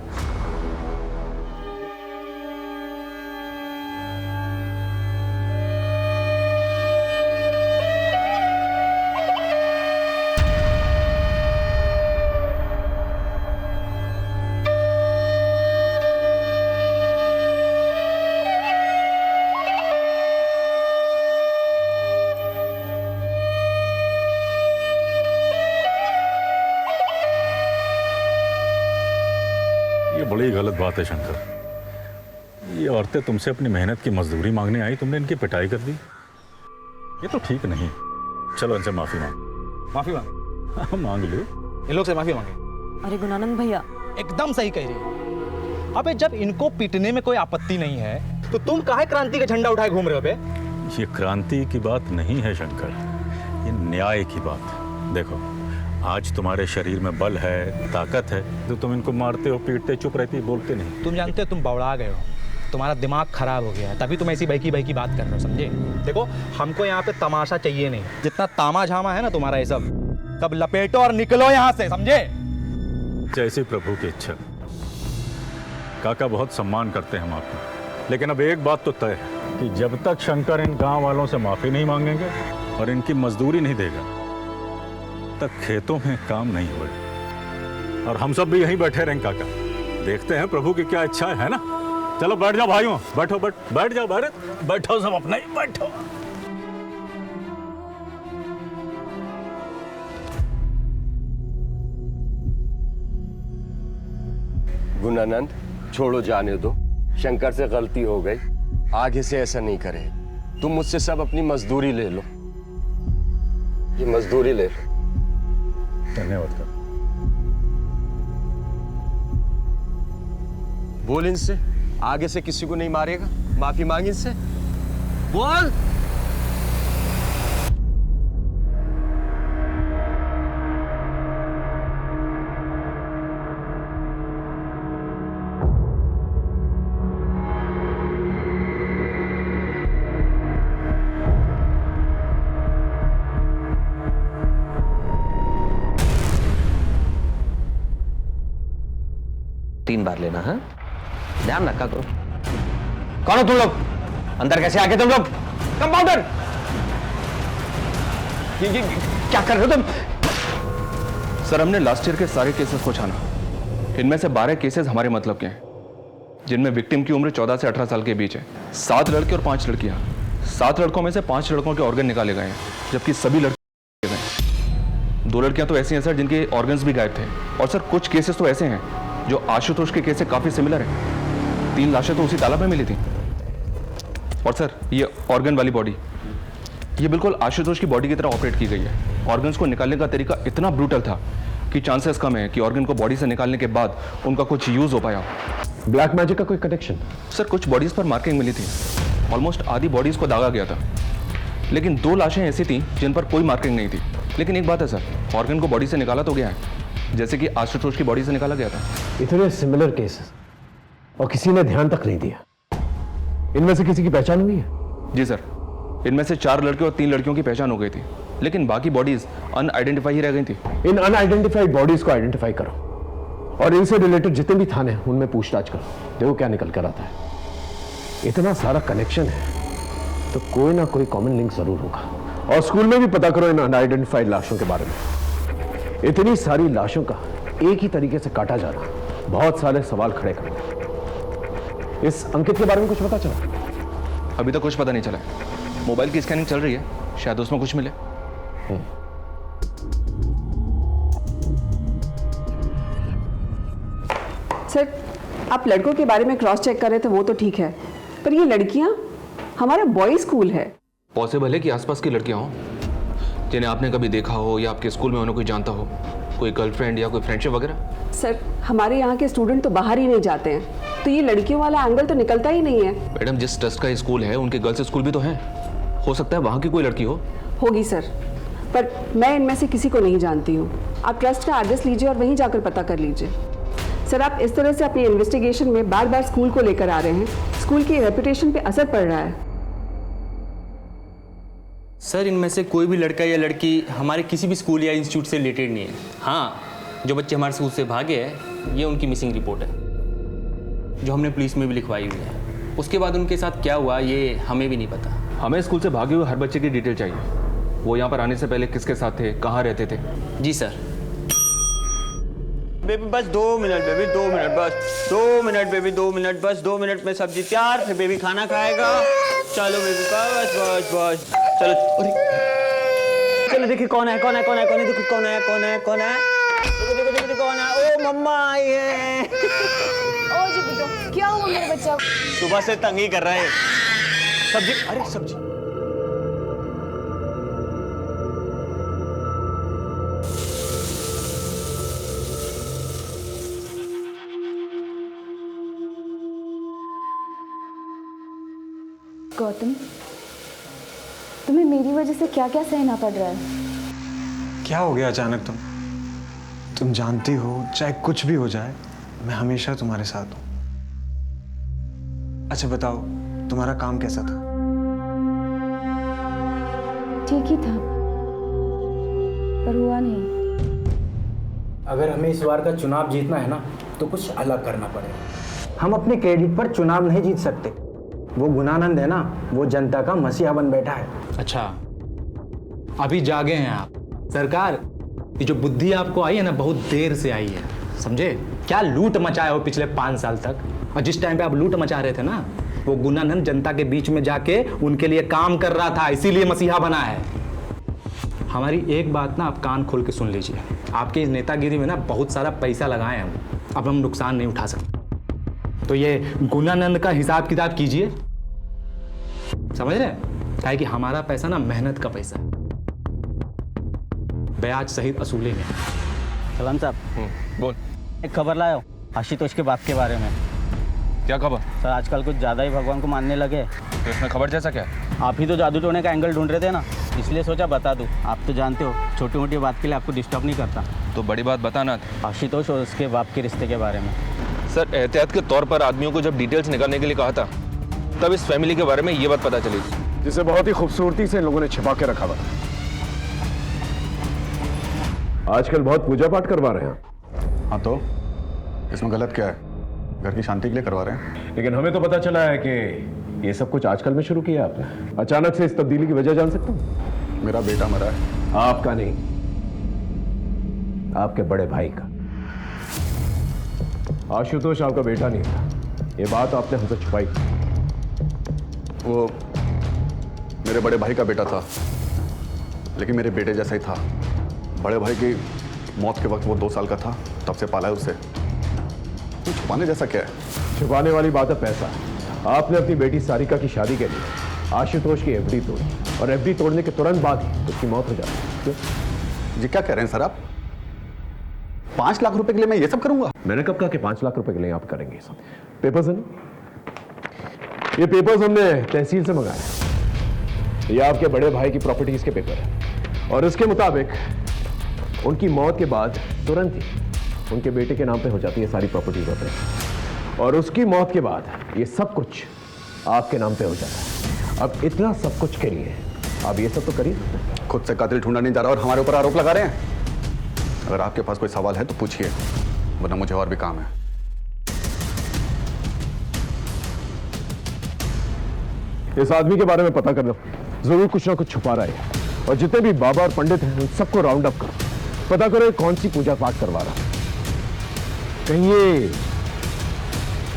Speaker 24: बड़ी गलत बात है शंकर। ये औरतें तुमसे अपनी मेहनत की मजदूरी मांगने आई, तुमने इनकी पिटाई कर दी। ये तो ठीक नहीं। चलो इनसे माफी मांग मांग लो।
Speaker 19: इन लोग से माफी मांगे।
Speaker 23: अरे गुणानंद भैया
Speaker 19: एकदम सही कह रही है। अबे जब इनको पीटने में कोई आपत्ति नहीं है तो तुम काहे क्रांति का झंडा उठाए घूम रहे हो? बे
Speaker 24: ये क्रांति की बात नहीं है शंकर, ये न्याय की बात है। देखो, आज तुम्हारे शरीर में बल है, ताकत है, तो तुम इनको मारते हो, पीटते, चुप रहती, बोलते नहीं।
Speaker 19: तुम जानते हो तुम बौड़ा गए हो, तुम्हारा दिमाग खराब हो गया है, तभी तुम ऐसी बहकी बहकी बात कर रहे हो, समझे? देखो, हमको यहाँ पे तमाशा चाहिए नहीं। जितना तामा झामा है ना तुम्हारा ये सब लपेटो और निकलो यहाँ से, समझे?
Speaker 24: जैसी प्रभु की इच्छा। काका, बहुत सम्मान करते हैं हम आपका, लेकिन अब एक बात तो तय है कि जब तक शंकर इन गांव वालों से माफी नहीं मांगेंगे और इनकी मजदूरी नहीं देगा तक खेतों में काम नहीं होगा। और हम सब भी यहीं बैठे रहेंगे काका, देखते हैं प्रभु की क्या इच्छा है ना। चलो बैठ जाओ भाइयों, बैठो, बैठ जाओ, बैठो सब अपना ही बैठो।
Speaker 25: गुणानंद, छोड़ो, जाने दो। शंकर से गलती हो गई, आगे से ऐसा नहीं करे। तुम मुझसे सब अपनी मजदूरी ले लो, ये मजदूरी ले लो।
Speaker 24: धन्यवाद कर।
Speaker 25: बोल इनसे, आगे से किसी को नहीं मारेगा। माफी मांग इनसे, बोल।
Speaker 17: तीन बार लेना है, ध्यान रखा करो। कौन हो तुम लोग? अंदर कैसे आके तुम लोग? कंपाउंडर, क्या कर रहे हो तुम?
Speaker 4: सर, हमने लास्ट ईयर के सारे केसेस को छाना। इनमें से 12 केसेस हमारे मतलब के हैं, जिनमें विक्टिम की उम्र 14 से 18 साल के बीच है। 7 लड़के और 5 लड़कियां। 7 लड़कों में से 5 लड़कों के ऑर्गन निकाले गए हैं, जबकि सभी लड़के गए। 2 लड़कियां तो ऐसी हैं सर जिनके ऑर्गन्स भी गायब थे, और सर कुछ केसेस तो ऐसे हैं जो आशुतोष के केस से काफ़ी सिमिलर हैं। 3 लाशें तो उसी तालाब में मिली थी। और सर ये ऑर्गन वाली बॉडी, ये बिल्कुल आशुतोष की बॉडी की तरह ऑपरेट की गई है। ऑर्गन्स को निकालने का तरीका इतना ब्रूटल था कि चांसेस कम है कि ऑर्गन को बॉडी से निकालने के बाद उनका कुछ यूज हो पाया।
Speaker 14: ब्लैक मैजिक का कोई कनेक्शन?
Speaker 4: सर कुछ बॉडीज पर मार्किंग मिली थी, ऑलमोस्ट आधी बॉडीज को दागा गया था, लेकिन 2 लाशें ऐसी थी जिन पर कोई मार्किंग नहीं थी। लेकिन एक बात है सर, ऑर्गन को बॉडी से निकाला तो गया है, जैसे कि आशुतोष की बॉडी से निकाला गया था।
Speaker 14: इतने सिमिलर केसेस और किसी ने ध्यान तक नहीं दिया। इनमें से किसी की पहचान हुई है?
Speaker 4: जी सर, इनमें से 4 लड़के और 3 लड़कियों की पहचान हो गई थी, लेकिन बाकी बॉडीज अनआइडेंटिफाई ही रह गई थी।
Speaker 14: इन अनआइडेंटिफाइड बॉडीज को आइडेंटिफाई करो और इनसे रिलेटेड जितने भी थाने हैं उनमें पूछताछ करो, देखो क्या निकल कर आता है। इतना सारा कनेक्शन है तो कोई ना कोई कॉमन लिंक जरूर होगा। और स्कूल में भी पता करो इन अनआइडेंटिफाइड लाशों के बारे में। इतनी सारी लाशों का एक ही तरीके से काटा जाना बहुत सारे सवाल खड़े करते। इस अंकित के बारे में कुछ पता चला?
Speaker 4: अभी तक कुछ पता नहीं चला है। मोबाइल की स्कैनिंग चल रही है, शायद उसमें कुछ मिले।
Speaker 13: सर, आप लड़कों के बारे में क्रॉस चेक कर रहे थे वो तो ठीक है, पर ये लड़कियां हमारा बॉयज स्कूल है।
Speaker 4: पॉसिबल है कि आसपास की लड़कियां हों जिन्हें आपने कभी देखा हो या आपके स्कूल में उन्हें कोई जानता हो, कोई गर्लफ्रेंड या कोई फ्रेंडशिप वगैरह।
Speaker 13: सर, हमारे यहाँ के स्टूडेंट तो बाहर ही नहीं जाते हैं, तो ये लड़कियों वाला एंगल तो निकलता ही नहीं है।
Speaker 4: मैडम, जिस ट्रस्ट का स्कूल है उनके गर्ल्स स्कूल भी तो हैं, हो सकता है वहाँ की कोई लड़की हो।
Speaker 13: होगी सर, पर मैं इनमें से किसी को नहीं जानती हूँ। आप ट्रस्ट का एड्रेस लीजिए और वहीं जाकर पता कर लीजिए। सर, आप इस तरह से अपनी इन्वेस्टिगेशन में बार बार स्कूल को लेकर आ रहे हैं, स्कूल की रेपुटेशन पे असर पड़ रहा है।
Speaker 8: सर, इनमें से कोई भी लड़का या लड़की हमारे किसी भी स्कूल या इंस्टीट्यूट से रिलेटेड नहीं है। हाँ, जो बच्चे हमारे स्कूल से भागे हैं ये उनकी मिसिंग रिपोर्ट है, जो हमने पुलिस में भी लिखवाई हुई है। उसके बाद उनके साथ क्या हुआ ये हमें भी नहीं पता।
Speaker 4: हमें स्कूल से भागे हुए हर बच्चे की डिटेल चाहिए। वो यहाँ पर आने से पहले किसके साथ थे, कहाँ रहते थे।
Speaker 8: जी सर।
Speaker 18: बेबी बस 2 मिनट, बेबी 2 मिनट, बस 2 मिनट, बेबी 2 मिनट, बस 2 मिनट में सब्जी तैयार, फिर बेबी खाना खाएगा। चलो बेबी, बस बस बस, चलो। चलो देखिए कौन है, कौन है, कौन है, कौन है, देखो कौन है, कौन है, कौन है, देखो देखो देखो कौन है। ओ मम्मा आई है।
Speaker 7: ओ जी बेटो, क्या हुआ मेरे बच्चा?
Speaker 18: सुबह से तंग ही कर रहा है। सब्जी, अरे सब्जी।
Speaker 7: गौतम, तुम्हें मेरी वजह से क्या क्या सहना पड़ रहा है?
Speaker 10: क्या हो गया अचानक? तुम जानती हो चाहे कुछ भी हो जाए मैं हमेशा तुम्हारे साथ हूं। अच्छा बताओ, तुम्हारा काम कैसा था?
Speaker 7: ठीक ही था, पर हुआ नहीं।
Speaker 2: अगर हमें इस बार का चुनाव जीतना है ना तो कुछ अलग करना पड़ेगा। हम अपने क्रेडिट पर चुनाव नहीं जीत सकते। वो गुणानंद है ना, वो जनता का मसीहा बन बैठा है।
Speaker 11: अच्छा, अभी जागे हैं आप। सरकार, ये जो बुद्धि आपको आई है ना बहुत देर से आई है, समझे? क्या लूट मचाए हो पिछले 5 साल तक, और जिस टाइम पे आप लूट मचा रहे थे ना वो गुणानंद जनता के बीच में जाके उनके लिए काम कर रहा था, इसीलिए मसीहा बना है। हमारी एक बात ना आप कान खोल के सुन लीजिए, आपके इस नेतागिरी में ना बहुत सारा पैसा लगाए हम, अब हम नुकसान नहीं उठा सकते। तो ये गुणानंद का हिसाब किताब कीजिए, समझ रहे? क्या कि हमारा पैसा ना मेहनत का पैसा है, ब्याज सहित असूलेंगे।
Speaker 18: सलाम साहब,
Speaker 4: बोल।
Speaker 18: एक खबर लाया हूं आशुतोष के बाप के बारे में।
Speaker 4: क्या खबर?
Speaker 18: सर, आजकल कुछ ज़्यादा ही भगवान को मानने लगे।
Speaker 4: तो इसमें खबर जैसा क्या?
Speaker 18: आप ही तो जादू टोने का एंगल ढूंढ रहे थे ना, इसलिए सोचा बता दूं। आप तो जानते हो छोटी मोटी बात के लिए आपको डिस्टर्ब नहीं करता।
Speaker 4: तो बड़ी बात बताना।
Speaker 18: आशुतोष और उसके बाप के रिश्ते के बारे में।
Speaker 4: सर, एहतियात के तौर पर आदमियों को जब डिटेल्स निकालने के लिए कहा था तब इस फैमिली के बारे में ये बात पता चली,
Speaker 14: जिसे बहुत ही खूबसूरती से इन लोगों ने छिपा के रखा हुआ। आजकल बहुत पूजा पाठ करवा रहे हैं।
Speaker 3: हाँ, तो इसमें गलत क्या है? घर की शांति के लिए करवा रहे हैं।
Speaker 14: लेकिन हमें तो पता चला है कि ये सब कुछ आजकल में शुरू किया आपने। अचानक से इस तब्दीली की वजह जान सकता हूँ?
Speaker 3: मेरा बेटा मरा है।
Speaker 14: आपका नहीं, आपके बड़े भाई का। आशुतोष आपका बेटा नहीं था, ये बात आपने हमसे छुपाई।
Speaker 3: वो मेरे बड़े भाई का बेटा था, लेकिन मेरे बेटे जैसा ही था, बड़े भाई की मौत के वक्त वो 2 साल का था, तब से पाला है उसे। तो छुपाने जैसा क्या है?
Speaker 14: छुपाने वाली बात है पैसा। आपने अपनी बेटी सारिका की शादी के लिए आशुतोष की एफडी तोड़ी और एफडी तोड़ने के तुरंत बाद ही उसकी मौत हो जाती। क्यों?
Speaker 3: जी क्या कह रहे हैं सर आप? 5 लाख रुपए के लिए मैं ये सब करूंगा?
Speaker 14: मैंने कब कहा कि 5 लाख रुपए के लिए आप करेंगे ये सब? पेपर्स है ना? ये पेपर्स हमने तहसील से मंगाए। ये आपके बड़े भाई की प्रॉपर्टीज के पेपर है और इसके मुताबिक उनकी मौत के बाद तुरंत ही उनके बेटे के नाम पे हो जाती है सारी प्रॉपर्टीज होते हैं और उसकी मौत के बाद ये सब कुछ आपके नाम पे हो जाता है। अब इतना सब कुछ के लिए आप ये सब तो करिए।
Speaker 3: खुद से कातिल ढूंढा नहीं जा रहा और हमारे ऊपर आरोप लगा रहे हैं। अगर आपके पास कोई सवाल है तो पूछिए, वरना मुझे और भी काम है।
Speaker 14: इस आदमी के बारे में पता करना, जरूर कुछ ना कुछ छुपा रहा है और जितने भी बाबा और पंडित हैं उन सबको राउंड अप करो, पता करो कौन सी पूजा पाठ करवा रहा है। कहीं ये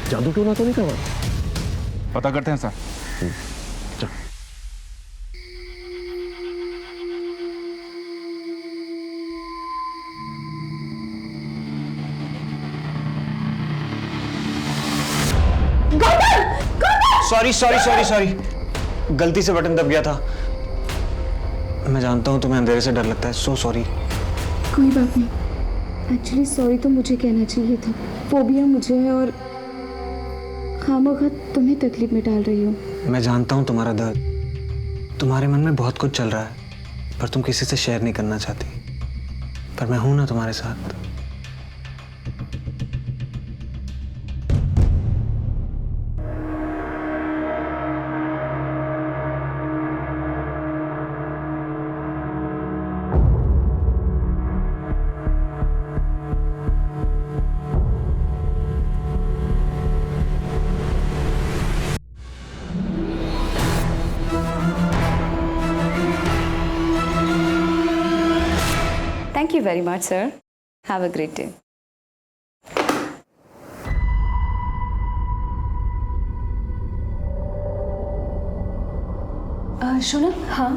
Speaker 14: जादू टोना तो नहीं करवा रहा?
Speaker 4: पता करते हैं सर।
Speaker 14: चल।
Speaker 10: सॉरी सॉरी सॉरी सॉरी, गलती से बटन दब गया था। मैं जानता हूं तुम्हें अंधेरे से डर लगता है, सो सॉरी।
Speaker 7: कोई बात नहीं। एक्चुअली सॉरी तो मुझे कहना चाहिए था। फोबिया मुझे है और खामखा तुम्हें तकलीफ में डाल रही हूँ।
Speaker 10: मैं जानता हूं तुम्हारा दर्द, तुम्हारे मन में बहुत कुछ चल रहा है पर तुम किसी से शेयर नहीं करना चाहती। पर मैं हूं ना तुम्हारे साथ।
Speaker 7: Thank you very much, sir. Have a great day. शोनम, हाँ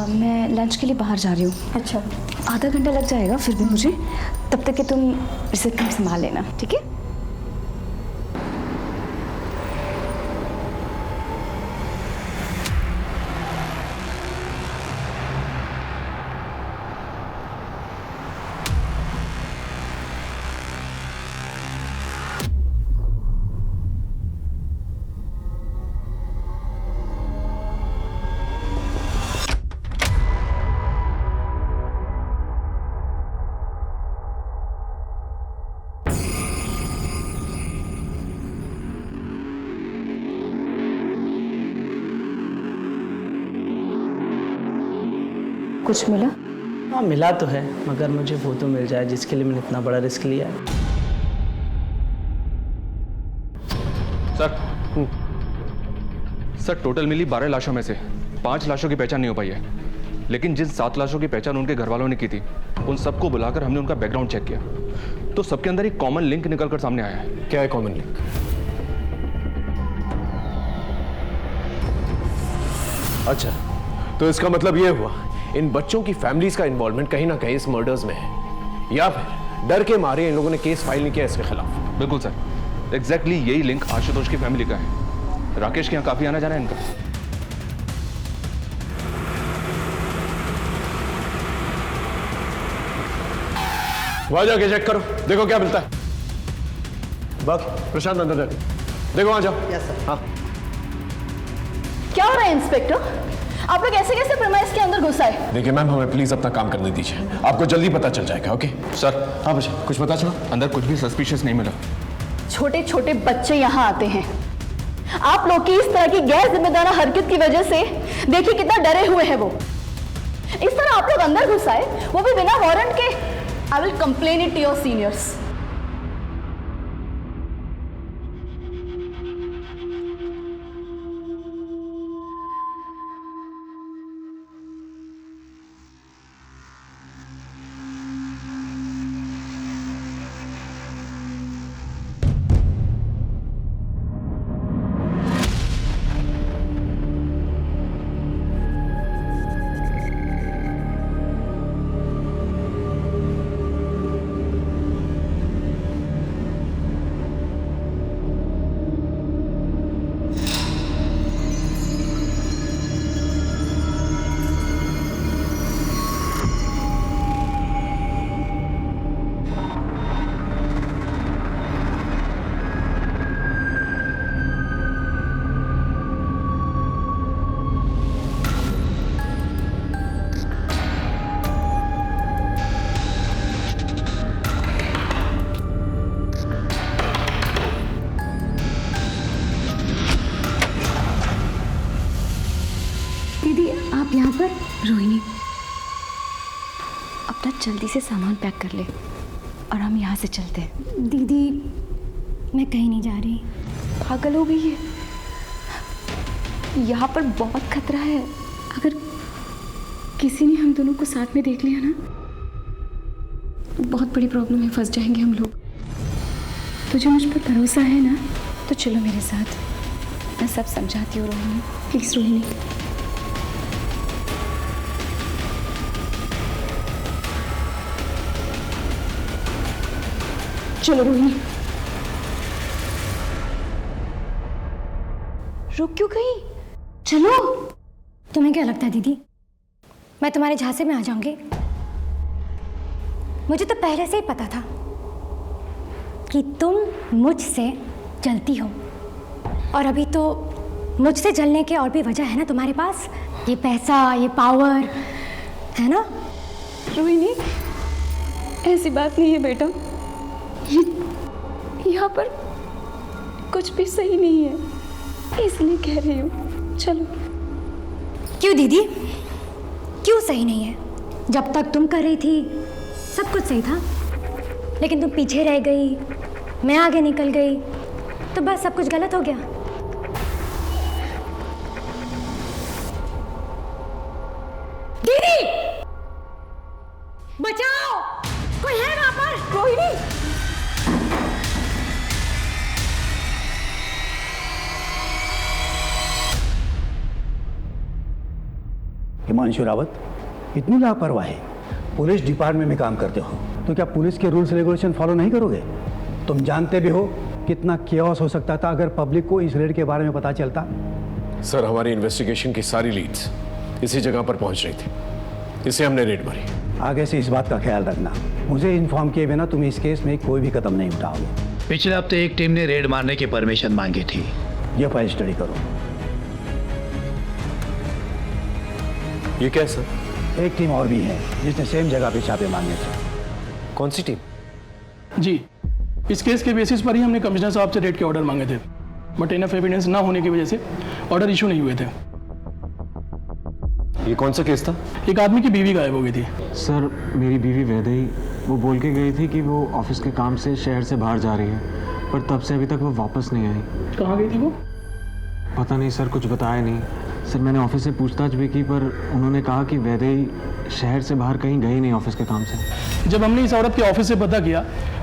Speaker 7: मैं लंच के लिए बाहर जा रही हूँ। अच्छा, आधा घंटा लग जाएगा फिर भी मुझे। तब तक कि तुम रिसेप्शन संभाल लेना, ठीक है? कुछ मिला?
Speaker 23: हाँ मिला तो है, मगर मुझे वो तो मिल जाए जिसके लिए मैंने इतना बड़ा रिस्क लिया है।
Speaker 4: सर टोटल मिली 12 लाशों में से 5 लाशों की पहचान नहीं हो पाई है, लेकिन जिन 7 लाशों की पहचान उनके घर वालों ने की थी उन सबको बुलाकर हमने उनका बैकग्राउंड चेक किया तो सबके अंदर एक कॉमन लिंक निकलकर सामने आया है।
Speaker 14: क्या है कॉमन लिंक? अच्छा, तो इसका मतलब यह हुआ इन बच्चों की फैमिलीज का इन्वॉल्वमेंट कहीं ना कहीं इस मर्डर्स में है, या फिर डर के मारे इन लोगों ने केस फाइल नहीं किया इसके खिलाफ।
Speaker 4: बिल्कुल सर, एग्जैक्टली यही लिंक आशुतोष की फैमिली का है। राकेश के यहाँ काफी आना जाना है इनका।
Speaker 14: वहां जाके चेक करो, देखो क्या मिलता है। बाकी प्रशांत अंदर जाके देखो, वहां जाओ।
Speaker 23: Yes sir.
Speaker 14: हाँ
Speaker 21: क्या हो रहा है इंस्पेक्टर? आप लोग ऐसे कैसे प्रीमाइस के अंदर घुस आए?
Speaker 14: देखिए मैम, हमें प्लीज अपना काम करने दीजिए, आपको जल्दी पता चल जाएगा। Okay
Speaker 4: sir.
Speaker 14: हाँ बच्चा, कुछ पता चला?
Speaker 4: अंदर कुछ भी सस्पिशियस नहीं मिला।
Speaker 21: छोटे छोटे बच्चे यहाँ आते हैं। आप लोग की इस तरह की गैर जिम्मेदार हरकत की वजह से देखिए कितना डरे हुए हैं वो। इस तरह आप लोग अंदर घुस आए, वो भी बिना वारंट के। I will complain it to your seniors.
Speaker 7: जल्दी से सामान पैक कर ले और हम यहाँ से चलते हैं।
Speaker 6: दीदी मैं कहीं नहीं जा रही।
Speaker 7: पागल हो गई है, यहाँ पर बहुत खतरा है। अगर किसी ने हम दोनों को साथ में देख लिया ना, बहुत बड़ी प्रॉब्लम में फंस जाएंगे हम लोग। तुझे मुझ पर भरोसा है ना, तो चलो मेरे साथ, मैं सब समझाती हूँ रोहिणी। प्लीज रोहिणी। चलो रोहिणी। रुक क्यों गई?
Speaker 6: चलो। तुम्हें क्या लगता है दीदी, मैं तुम्हारे झांसे में आ जाऊंगी? मुझे तो पहले से ही पता था कि तुम मुझसे जलती हो, और अभी तो मुझसे जलने के और भी वजह है ना तुम्हारे पास, ये पैसा, ये पावर, है ना?
Speaker 7: रोहिणी ऐसी बात नहीं है बेटा, यहाँ पर कुछ भी सही नहीं है, इसलिए कह रही हूँ। चलो।
Speaker 6: क्यों दीदी, क्यों सही नहीं है? जब तक तुम कर रही थी सब कुछ सही था, लेकिन तुम पीछे रह गई, मैं आगे निकल गई, तो बस सब कुछ गलत हो गया। दीदी बचाओ, कोई है वहां पर?
Speaker 7: रोहिणी।
Speaker 9: हिमांशु रावत, इतनी लापरवाही। पुलिस डिपार्टमेंट में काम करते हो तो क्या पुलिस के रूल्स रेगुलेशन फॉलो नहीं करोगे? तुम जानते भी हो कितना केओस हो सकता था अगर पब्लिक को इस रेड के बारे में पता चलता।
Speaker 14: सर, हमारी इन्वेस्टिगेशन की सारी लीड्स इसी जगह पर पहुंच रही थी, इसे हमने रेड मारी।
Speaker 9: आगे से इस बात का ख्याल रखना, मुझे इन्फॉर्म किए बिना तुम इस केस में कोई भी कदम नहीं उठाओगे।
Speaker 12: पिछले हफ्ते एक टीम ने रेड मारने की परमिशन मांगी थी।
Speaker 9: ये फाइल स्टडी करो।
Speaker 14: ये क्या सर?
Speaker 9: एक टीम और भी है जिसने सेम जगह पे छापे मांगे थे।
Speaker 14: कौन सी टीम?
Speaker 15: जी, इस केस के बेसिस पर ही हमने कमिश्नर साहब से रेड के ऑर्डर मांगे थे, बट इनफ एविडेंस ना होने की वजह से ऑर्डर इशू नहीं हुए थे।
Speaker 14: ये कौन सा केस था?
Speaker 15: एक आदमी की बीवी गायब हो गई थी।
Speaker 10: सर, मेरी बीवी वैदेही, वो बोल के गई थी कि वो ऑफिस के काम से शहर से बाहर जा रही है, पर तब से अभी तक वो वापस नहीं आई।
Speaker 15: कहाँ गई थी वो?
Speaker 10: पता नहीं सर, कुछ बताया नहीं। सर, मैंने ऑफिस से पूछताछ भी की, पर उन्होंने कहा कि वैदेही शहर से बाहर कहीं गई नहीं ऑफिस के काम से।
Speaker 15: जब हमने इस औरत के ऑफिस से पता किया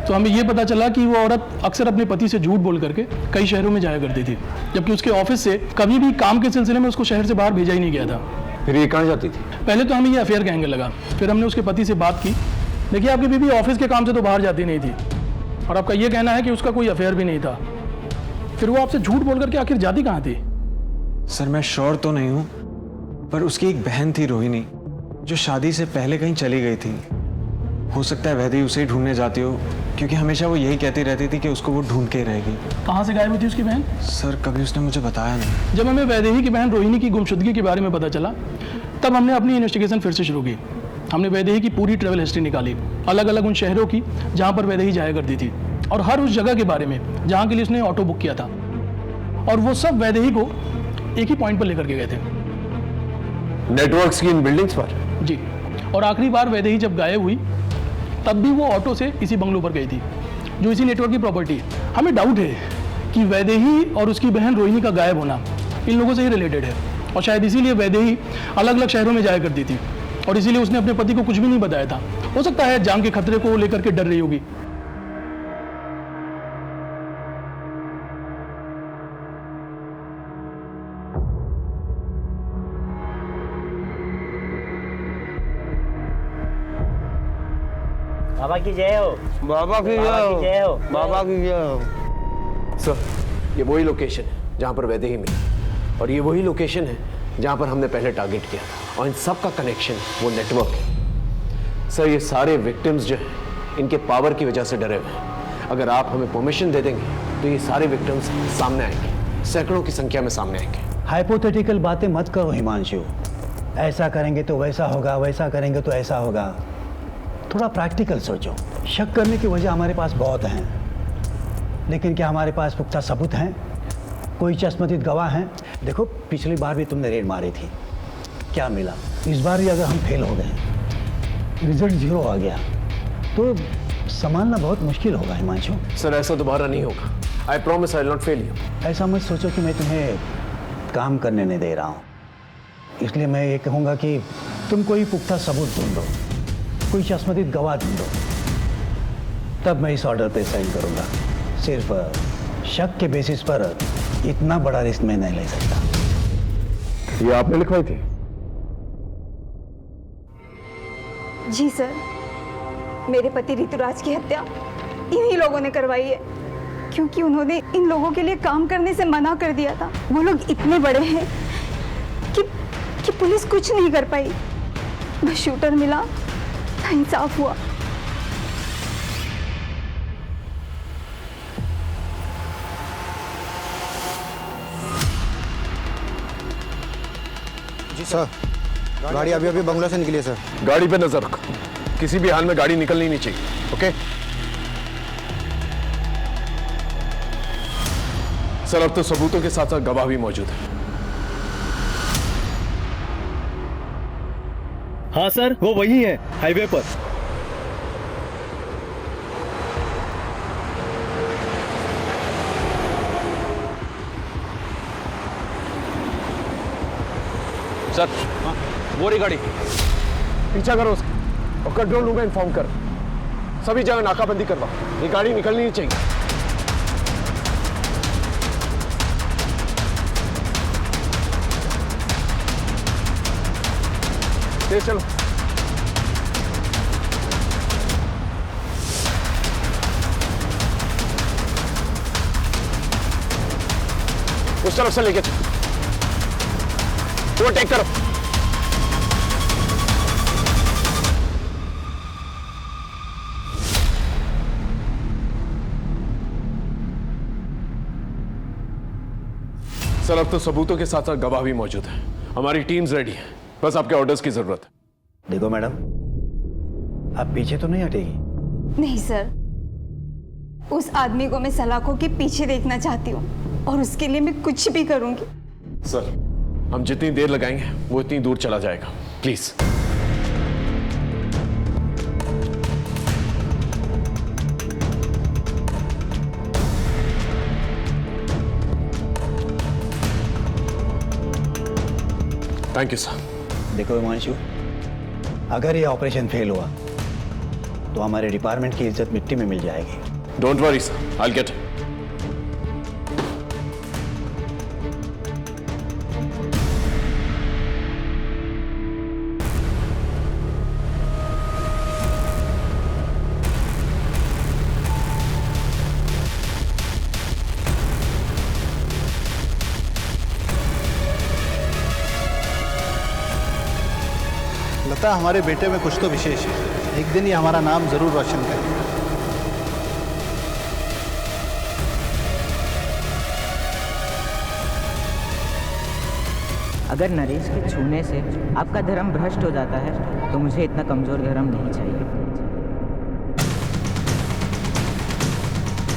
Speaker 15: तो हमें ये पता चला कि वो औरत अक्सर अपने पति से झूठ बोल करके कई शहरों में जाया करती थी, जबकि उसके ऑफिस से कभी भी काम के सिलसिले में उसको शहर से बाहर भेजा ही नहीं गया था।
Speaker 14: फिर ये कहाँ जाती थी?
Speaker 15: पहले तो हमें ये अफेयर का एंगल लगा, फिर हमने उसके पति से बात की। देखिए, आपकी बीवी ऑफिस के काम से तो बाहर जाती नहीं थी, और आपका ये कहना है कि उसका कोई अफेयर भी नहीं था, फिर वो आपसे झूठ बोल करके आखिर जाती कहाँ थी?
Speaker 10: सर, मैं श्योर तो नहीं हूँ, पर उसकी एक बहन थी रोहिणी, जो शादी से पहले कहीं चली गई थी। हो सकता है वैदेही उसे ही ढूंढने जाती हो, क्योंकि हमेशा वो यही कहती रहती थी कि उसको वो ढूंढ के रहेगी।
Speaker 15: कहाँ से गायब हुई थी उसकी बहन?
Speaker 10: सर, कभी उसने मुझे बताया नहीं।
Speaker 15: जब हमें वैदेही की बहन रोहिणी की गुमशुदगी के बारे में पता चला, तब हमने अपनी इन्वेस्टिगेशन फिर से शुरू की। हमने वैदेही की पूरी ट्रैवल हिस्ट्री निकाली, अलग अलग उन शहरों की जहाँ पर वैदेही जाया करती थी, और हर उस जगह के बारे में जहाँ के लिए उसने ऑटो बुक किया था, और वो सब वैदेही को एक ही पॉइंट पर लेकर के गए थे,
Speaker 14: नेटवर्क्स की इन बिल्डिंग्स पर।
Speaker 15: जी, और आखिरी बार वैदेही जब गायब हुई तब भी वो ऑटो से इसी बंगलों पर गई थी, जो इसी नेटवर्क की प्रॉपर्टी है। हमें डाउट है कि वैदेही और उसकी बहन रोहिणी का गायब होना इन लोगों से ही रिलेटेड है, और शायद इसीलिए वैदेही अलग अलग शहरों में जाया करती थी, और इसीलिए उसने अपने पति को कुछ भी नहीं बताया था। हो सकता है जान के खतरे को लेकर के डर रही होगी।
Speaker 17: बाबा की जय हो।
Speaker 14: बाबा की
Speaker 17: जय हो।
Speaker 14: बाबा की जय हो। सर, ये वही लोकेशन है जहाँ पर वैदेही मिली, और ये वही लोकेशन है जहाँ पर हमने पहले टारगेट किया था, और इन सब का कनेक्शन वो नेटवर्क है। सर, ये सारे विक्टिम्स जो हैं इनके पावर की वजह से डरे हुए हैं। अगर आप हमें परमिशन दे देंगे तो ये सारे विक्टिम्स सामने आएंगे, सैकड़ों की संख्या में सामने आएंगे।
Speaker 9: हाइपोथेटिकल बातें मत करो हिमांशु। ऐसा करेंगे तो वैसा होगा, वैसा करेंगे तो ऐसा होगा। थोड़ा प्रैक्टिकल सोचो। शक करने की वजह हमारे पास बहुत हैं, लेकिन क्या हमारे पास पुख्ता सबूत हैं? कोई चश्मदीद गवाह हैं? देखो, पिछली बार भी तुमने रेड मारी थी, क्या मिला? इस बार भी अगर हम फेल हो गए रिजल्ट 0 आ गया तो संभालना बहुत मुश्किल होगा हिमांशु।
Speaker 14: सर ऐसा दोबारा नहीं होगा। I promise I will not fail you.
Speaker 9: ऐसा मत सोचो कि मैं तुम्हें काम करने नहीं दे रहा हूँ, इसलिए मैं ये कहूँगा कि तुम कोई पुख्ता सबूत ढूंढो, कोई चश्मदीद गवाह ढूंढो, तब मैं इस ऑर्डर पे साइन करूँगा। सिर्फ शक के बेसिस पर इतना बड़ा रिस्क मैं नहीं ले सकता।
Speaker 14: ये आपने लिखवाई थी?
Speaker 1: जी सर, मेरे पति ऋतुराज की हत्या इन्हीं लोगों ने करवाई है, क्योंकि उन्होंने इन लोगों के लिए काम करने से मना कर दिया था। वो लोग इतने बड़े हैं कि पुलिस कुछ नहीं कर पाई। बस शूटर मिला, इंसाफ हुआ।
Speaker 2: जी सर, गाड़ी अभी अभी बंगलो से निकली है सर।
Speaker 14: गाड़ी पे नजर रखो, किसी भी हाल में गाड़ी निकलनी नहीं चाहिए। ओके सर, अब तो सबूतों के साथ साथ गवाह भी मौजूद है।
Speaker 5: हाँ सर, वो वही है हाईवे पर।
Speaker 14: सर वो रही गाड़ी, पीछा करो उसका और कंट्रोल रूम में इन्फॉर्म कर, सभी जगह नाकाबंदी करवा, ये गाड़ी निकलनी नहीं चाहिए। तेज चलो। उस तरफ से लेके चलो, वो टेक करो। सर अब तो सबूतों के साथ साथ गवाह भी मौजूद है, हमारी टीम्स रेडी है, बस आपके ऑर्डर्स की जरूरत है।
Speaker 9: देखो मैडम, आप पीछे तो नहीं हटेगी?
Speaker 1: नहीं सर, उस आदमी को मैं सलाखों के पीछे देखना चाहती हूँ और उसके लिए मैं कुछ भी करूंगी।
Speaker 14: सर हम जितनी देर लगाएंगे वो इतनी दूर चला जाएगा, प्लीज। Thank you sir.
Speaker 9: देखो हिमांशु, अगर ये ऑपरेशन फेल हुआ तो हमारे डिपार्टमेंट की इज्जत मिट्टी में मिल जाएगी।
Speaker 14: Don't worry sir, I will get it.
Speaker 12: लगता है हमारे बेटे में कुछ तो विशेष है, एक दिन ये हमारा नाम जरूर रोशन करेगा।
Speaker 16: अगर नरेश के छूने से आपका धर्म भ्रष्ट हो जाता है तो मुझे इतना कमजोर धर्म नहीं चाहिए।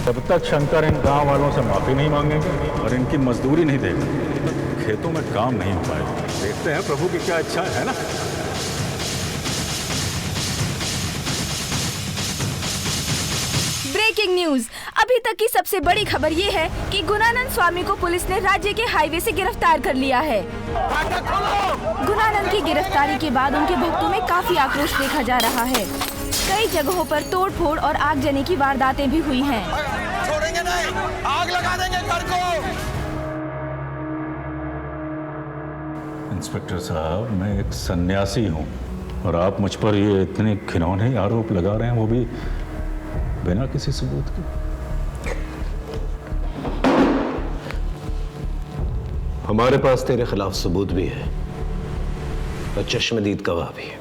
Speaker 24: जब तक शंकर इन गांव वालों से माफी नहीं मांगेंगे और इनकी मजदूरी नहीं देगा, खेतों में काम नहीं हो पाएगा। देखते हैं प्रभु की क्या इच्छा है ना।
Speaker 21: ब्रेकिंग न्यूज, अभी तक की सबसे बड़ी खबर ये है कि गुणानंद स्वामी को पुलिस ने राज्य के हाईवे से गिरफ्तार कर लिया है। गुणानंद की गिरफ्तारी के बाद उनके भक्तों में काफी आक्रोश देखा जा रहा है। कई जगहों पर तोड़फोड़ और आगजनी की वारदातें भी हुई हैं।
Speaker 20: छोड़ेंगे नहीं, आग लगा देंगे घर को।
Speaker 24: इंस्पेक्टर साहब, मैं एक सन्यासी हूँ और आप मुझ पर ये इतने घिनौने आरोप लगा रहे हैं, वो भी बिना किसी सबूत के।
Speaker 14: हमारे पास तेरे खिलाफ सबूत भी है और चश्मदीद गवाह भी है।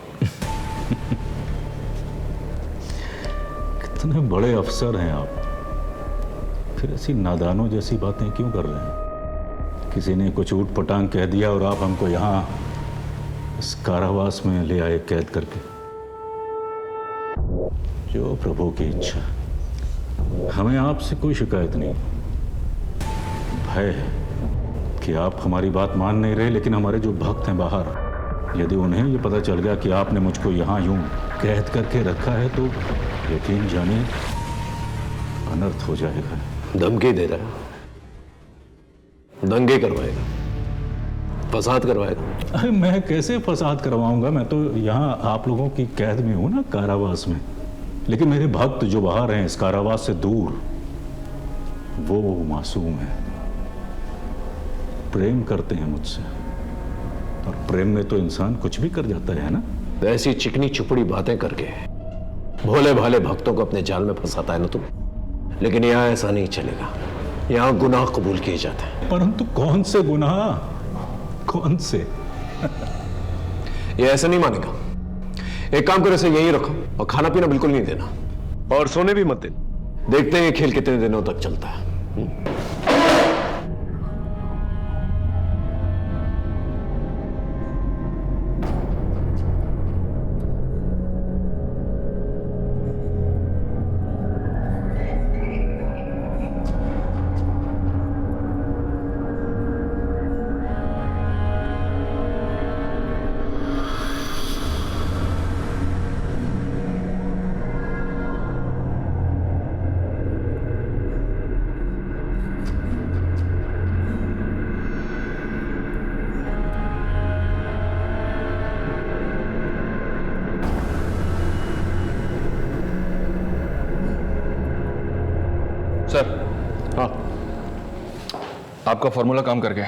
Speaker 24: कितने बड़े अफसर हैं आप, फिर ऐसी नादानों जैसी बातें क्यों कर रहे हैं? किसी ने कुछ ऊट पटांग कह दिया और आप हमको यहाँ इस कारावास में ले आए कैद करके। जो प्रभु की इच्छा, हमें आपसे कोई शिकायत नहीं। भय है कि आप हमारी बात मान नहीं रहे, लेकिन हमारे जो भक्त हैं बाहर, यदि उन्हें ये पता चल गया कि आपने मुझको यहाँ यूं कैद करके रखा है तो यकीन जानिए अनर्थ हो जाएगा।
Speaker 14: धमकी दे रहा है, दंगे करवाएगा, फसाद करवाएगा।
Speaker 24: अरे मैं कैसे फसाद करवाऊंगा? मैं तो यहाँ आप लोगों की कैद में हूं ना, कारावास में। लेकिन मेरे भक्त जो बाहर हैं इस कारावास से दूर, वो मासूम है, प्रेम करते हैं मुझसे, और प्रेम में तो इंसान कुछ भी कर जाता है ना।
Speaker 14: तो ऐसी चिकनी चुपड़ी बातें करके भोले भाले भक्तों को अपने जाल में फंसाता है ना तुम। लेकिन यहाँ ऐसा नहीं चलेगा, यहाँ गुनाह कबूल किए जाते हैं।
Speaker 24: परंतु कौन से गुनाह, कौन से?
Speaker 14: ये ऐसा नहीं मानेगा। एक काम करो, इसे यहीं रखो और खाना पीना बिल्कुल नहीं देना, और सोने भी मत देना। देखते हैं ये खेल कितने दिनों तक चलता है।
Speaker 4: सर, हाँ, आपका फॉर्मूला काम कर गया,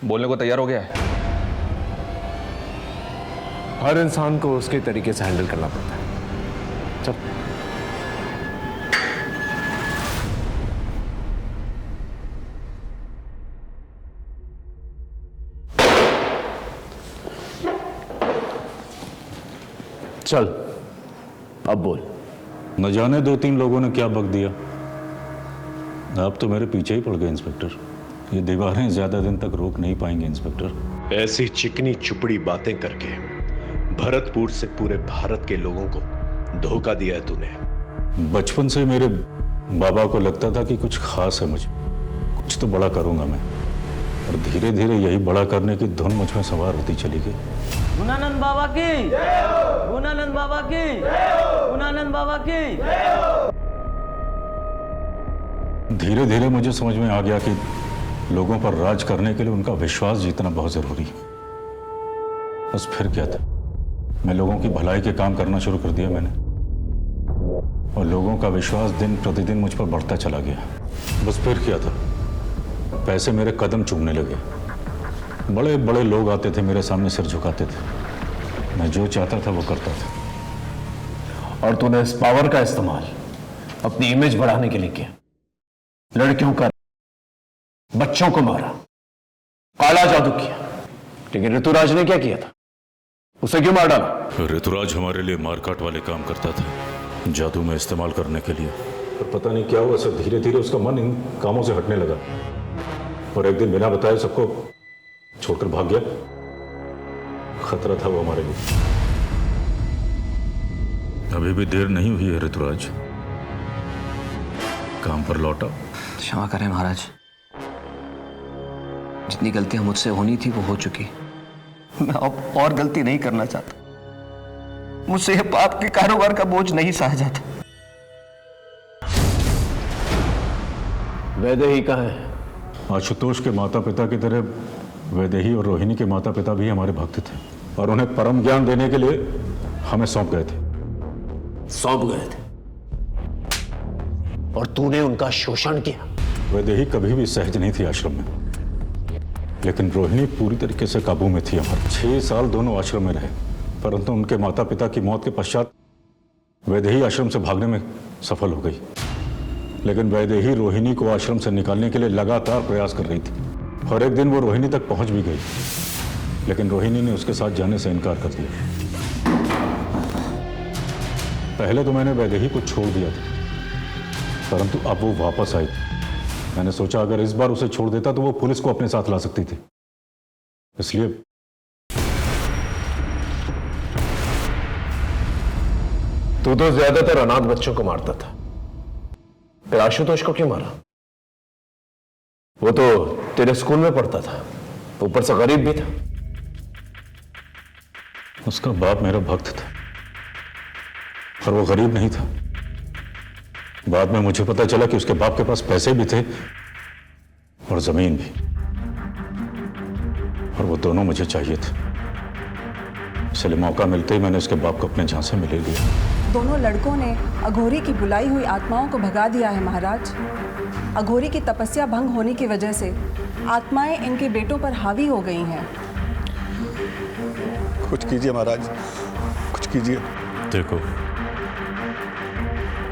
Speaker 4: बोलने को तैयार हो गया है।
Speaker 14: हर इंसान को उसके तरीके से हैंडल करना पड़ता है। चल। चल, अब बोल।
Speaker 24: न जाने 2-3 लोगों ने क्या बक दिया, आप तो मेरे पीछे ही पड़ गए इंस्पेक्टर। ये दीवारें ज्यादा दिन तक रोक नहीं पाएंगे इंस्पेक्टर।
Speaker 14: ऐसी चिकनी चुपड़ी बातें करके भरतपुर से पूरे भारत के लोगों को धोखा दिया है तूने।
Speaker 24: बचपन से मेरे बाबा को लगता था कि कुछ खास है मुझे, कुछ तो बड़ा करूंगा मैं, और धीरे धीरे यही बड़ा करने की धुन मुझ में सवार होती चली गई।
Speaker 23: गुणानंद बाबा की, गुणानंद बाबा की, गुणानंद बाबा की।
Speaker 24: धीरे धीरे मुझे समझ में आ गया कि लोगों पर राज करने के लिए उनका विश्वास जीतना बहुत जरूरी है। बस फिर क्या था, मैं लोगों की भलाई के काम करना शुरू कर दिया मैंने, और लोगों का विश्वास दिन प्रतिदिन मुझ पर बढ़ता चला गया। बस फिर क्या था, पैसे मेरे कदम चूमने लगे, बड़े बड़े लोग आते थे मेरे सामने सिर झुकाते थे, मैं जो चाहता था वो करता था।
Speaker 14: और तूने इस पावर का इस्तेमाल अपनी इमेज बढ़ाने के लिए किया। लड़कियों का, बच्चों को मारा, काला जादू किया। लेकिन ऋतुराज ने क्या किया था? उसे क्यों मार डाला?
Speaker 24: ऋतुराज हमारे लिए मारकाट वाले काम करता था, जादू में इस्तेमाल करने के लिए। पर पता नहीं क्या हुआ, सब धीरे धीरे उसका मन इन कामों से हटने लगा, और एक दिन बिना बताए सबको छोड़कर भाग गया। खतरा था वो हमारे लिए। अभी भी देर नहीं हुई है ऋतुराज, काम पर लौटा।
Speaker 17: क्षमा करें महाराज, जितनी गलतियां मुझसे होनी थी वो हो चुकी। मैं अब और गलती नहीं करना चाहता। मुझसे यह पाप के कारोबार का बोझ नहीं सहा जाता।
Speaker 14: वैदेही कहाँ है?
Speaker 24: आशुतोष के माता पिता की तरह वैदेही और रोहिणी के माता पिता भी हमारे भक्त थे, और उन्हें परम ज्ञान देने के लिए हमें सौंप गए थे।
Speaker 14: सौंप गए थे और तूने उनका शोषण किया।
Speaker 24: वैदेही कभी भी सहज नहीं थी आश्रम में, लेकिन रोहिणी पूरी तरीके से काबू में थी हमारे। 6 साल दोनों आश्रम में रहे, परंतु उनके माता पिता की मौत के पश्चात वैदेही आश्रम से भागने में सफल हो गई। लेकिन वैदेही रोहिणी को आश्रम से निकालने के लिए लगातार प्रयास कर रही थी, और एक दिन वो रोहिणी तक पहुंच भी गई, लेकिन रोहिणी ने उसके साथ जाने से इनकार कर दिया। पहले तो मैंने वैदेही को छोड़ दिया था, परंतु अब वो वापस आई। मैंने सोचा अगर इस बार उसे छोड़ देता तो वो पुलिस को अपने साथ ला सकती थी, इसलिए
Speaker 14: तू तो ज्यादातर अनाथ बच्चों को मारता था, फिर आशुतोष को क्यों मारा? वो तो तेरे स्कूल में पढ़ता था, ऊपर से गरीब भी था।
Speaker 24: उसका बाप मेरा भक्त था, और वो गरीब नहीं था। बाद में मुझे पता चला कि उसके बाप के पास पैसे भी थे और जमीन भी, और वो दोनों मुझे चाहिए थे। इसलिए मौका मिलते ही मैंने उसके बाप को अपने झांसे में ले लिया।
Speaker 8: दोनों लड़कों ने अघोरी की बुलाई हुई आत्माओं को भगा दिया है महाराज। अघोरी की तपस्या भंग होने की वजह से आत्माएं इनके बेटों पर हावी हो गई हैं।
Speaker 3: कुछ कीजिए महाराज, कुछ कीजिए।
Speaker 24: देखो,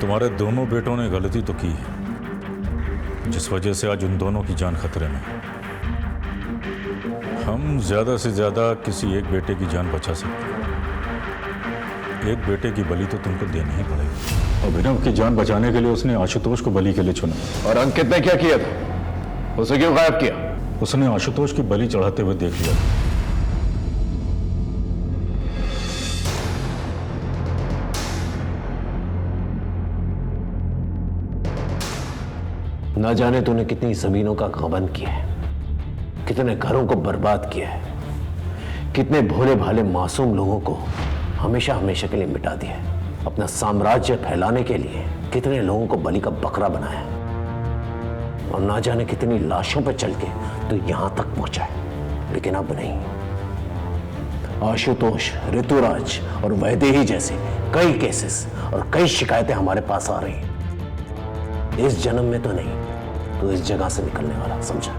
Speaker 24: तुम्हारे दोनों बेटों ने गलती तो की है, जिस वजह से आज उन दोनों की जान खतरे में। हम ज्यादा से ज्यादा किसी एक बेटे की जान बचा सकते हैं। एक बेटे की बलि तो तुमको देनी ही पड़ेगी। अभिनव की जान बचाने के लिए उसने आशुतोष को बलि के लिए चुना।
Speaker 14: और अंकित ने क्या किया था? उसे क्यों गायब किया?
Speaker 24: उसने आशुतोष की बलि चढ़ाते हुए देख लिया।
Speaker 14: ना जाने तूने कितनी जमीनों का गबन किया है, कितने घरों को बर्बाद किया है, कितने भोले भाले मासूम लोगों को हमेशा हमेशा के लिए मिटा दिया है। अपना साम्राज्य फैलाने के लिए कितने लोगों को बलि का बकरा बनाया, और ना जाने कितनी लाशों पर चल के तो यहां तक पहुंचा है। लेकिन अब नहीं। आशुतोष, ऋतुराज और वैदेही जैसे कई केसेस और कई शिकायतें हमारे पास आ रही हैं। इस जन्म में तो नहीं, तो इस जगह से निकलने वाला, समझा?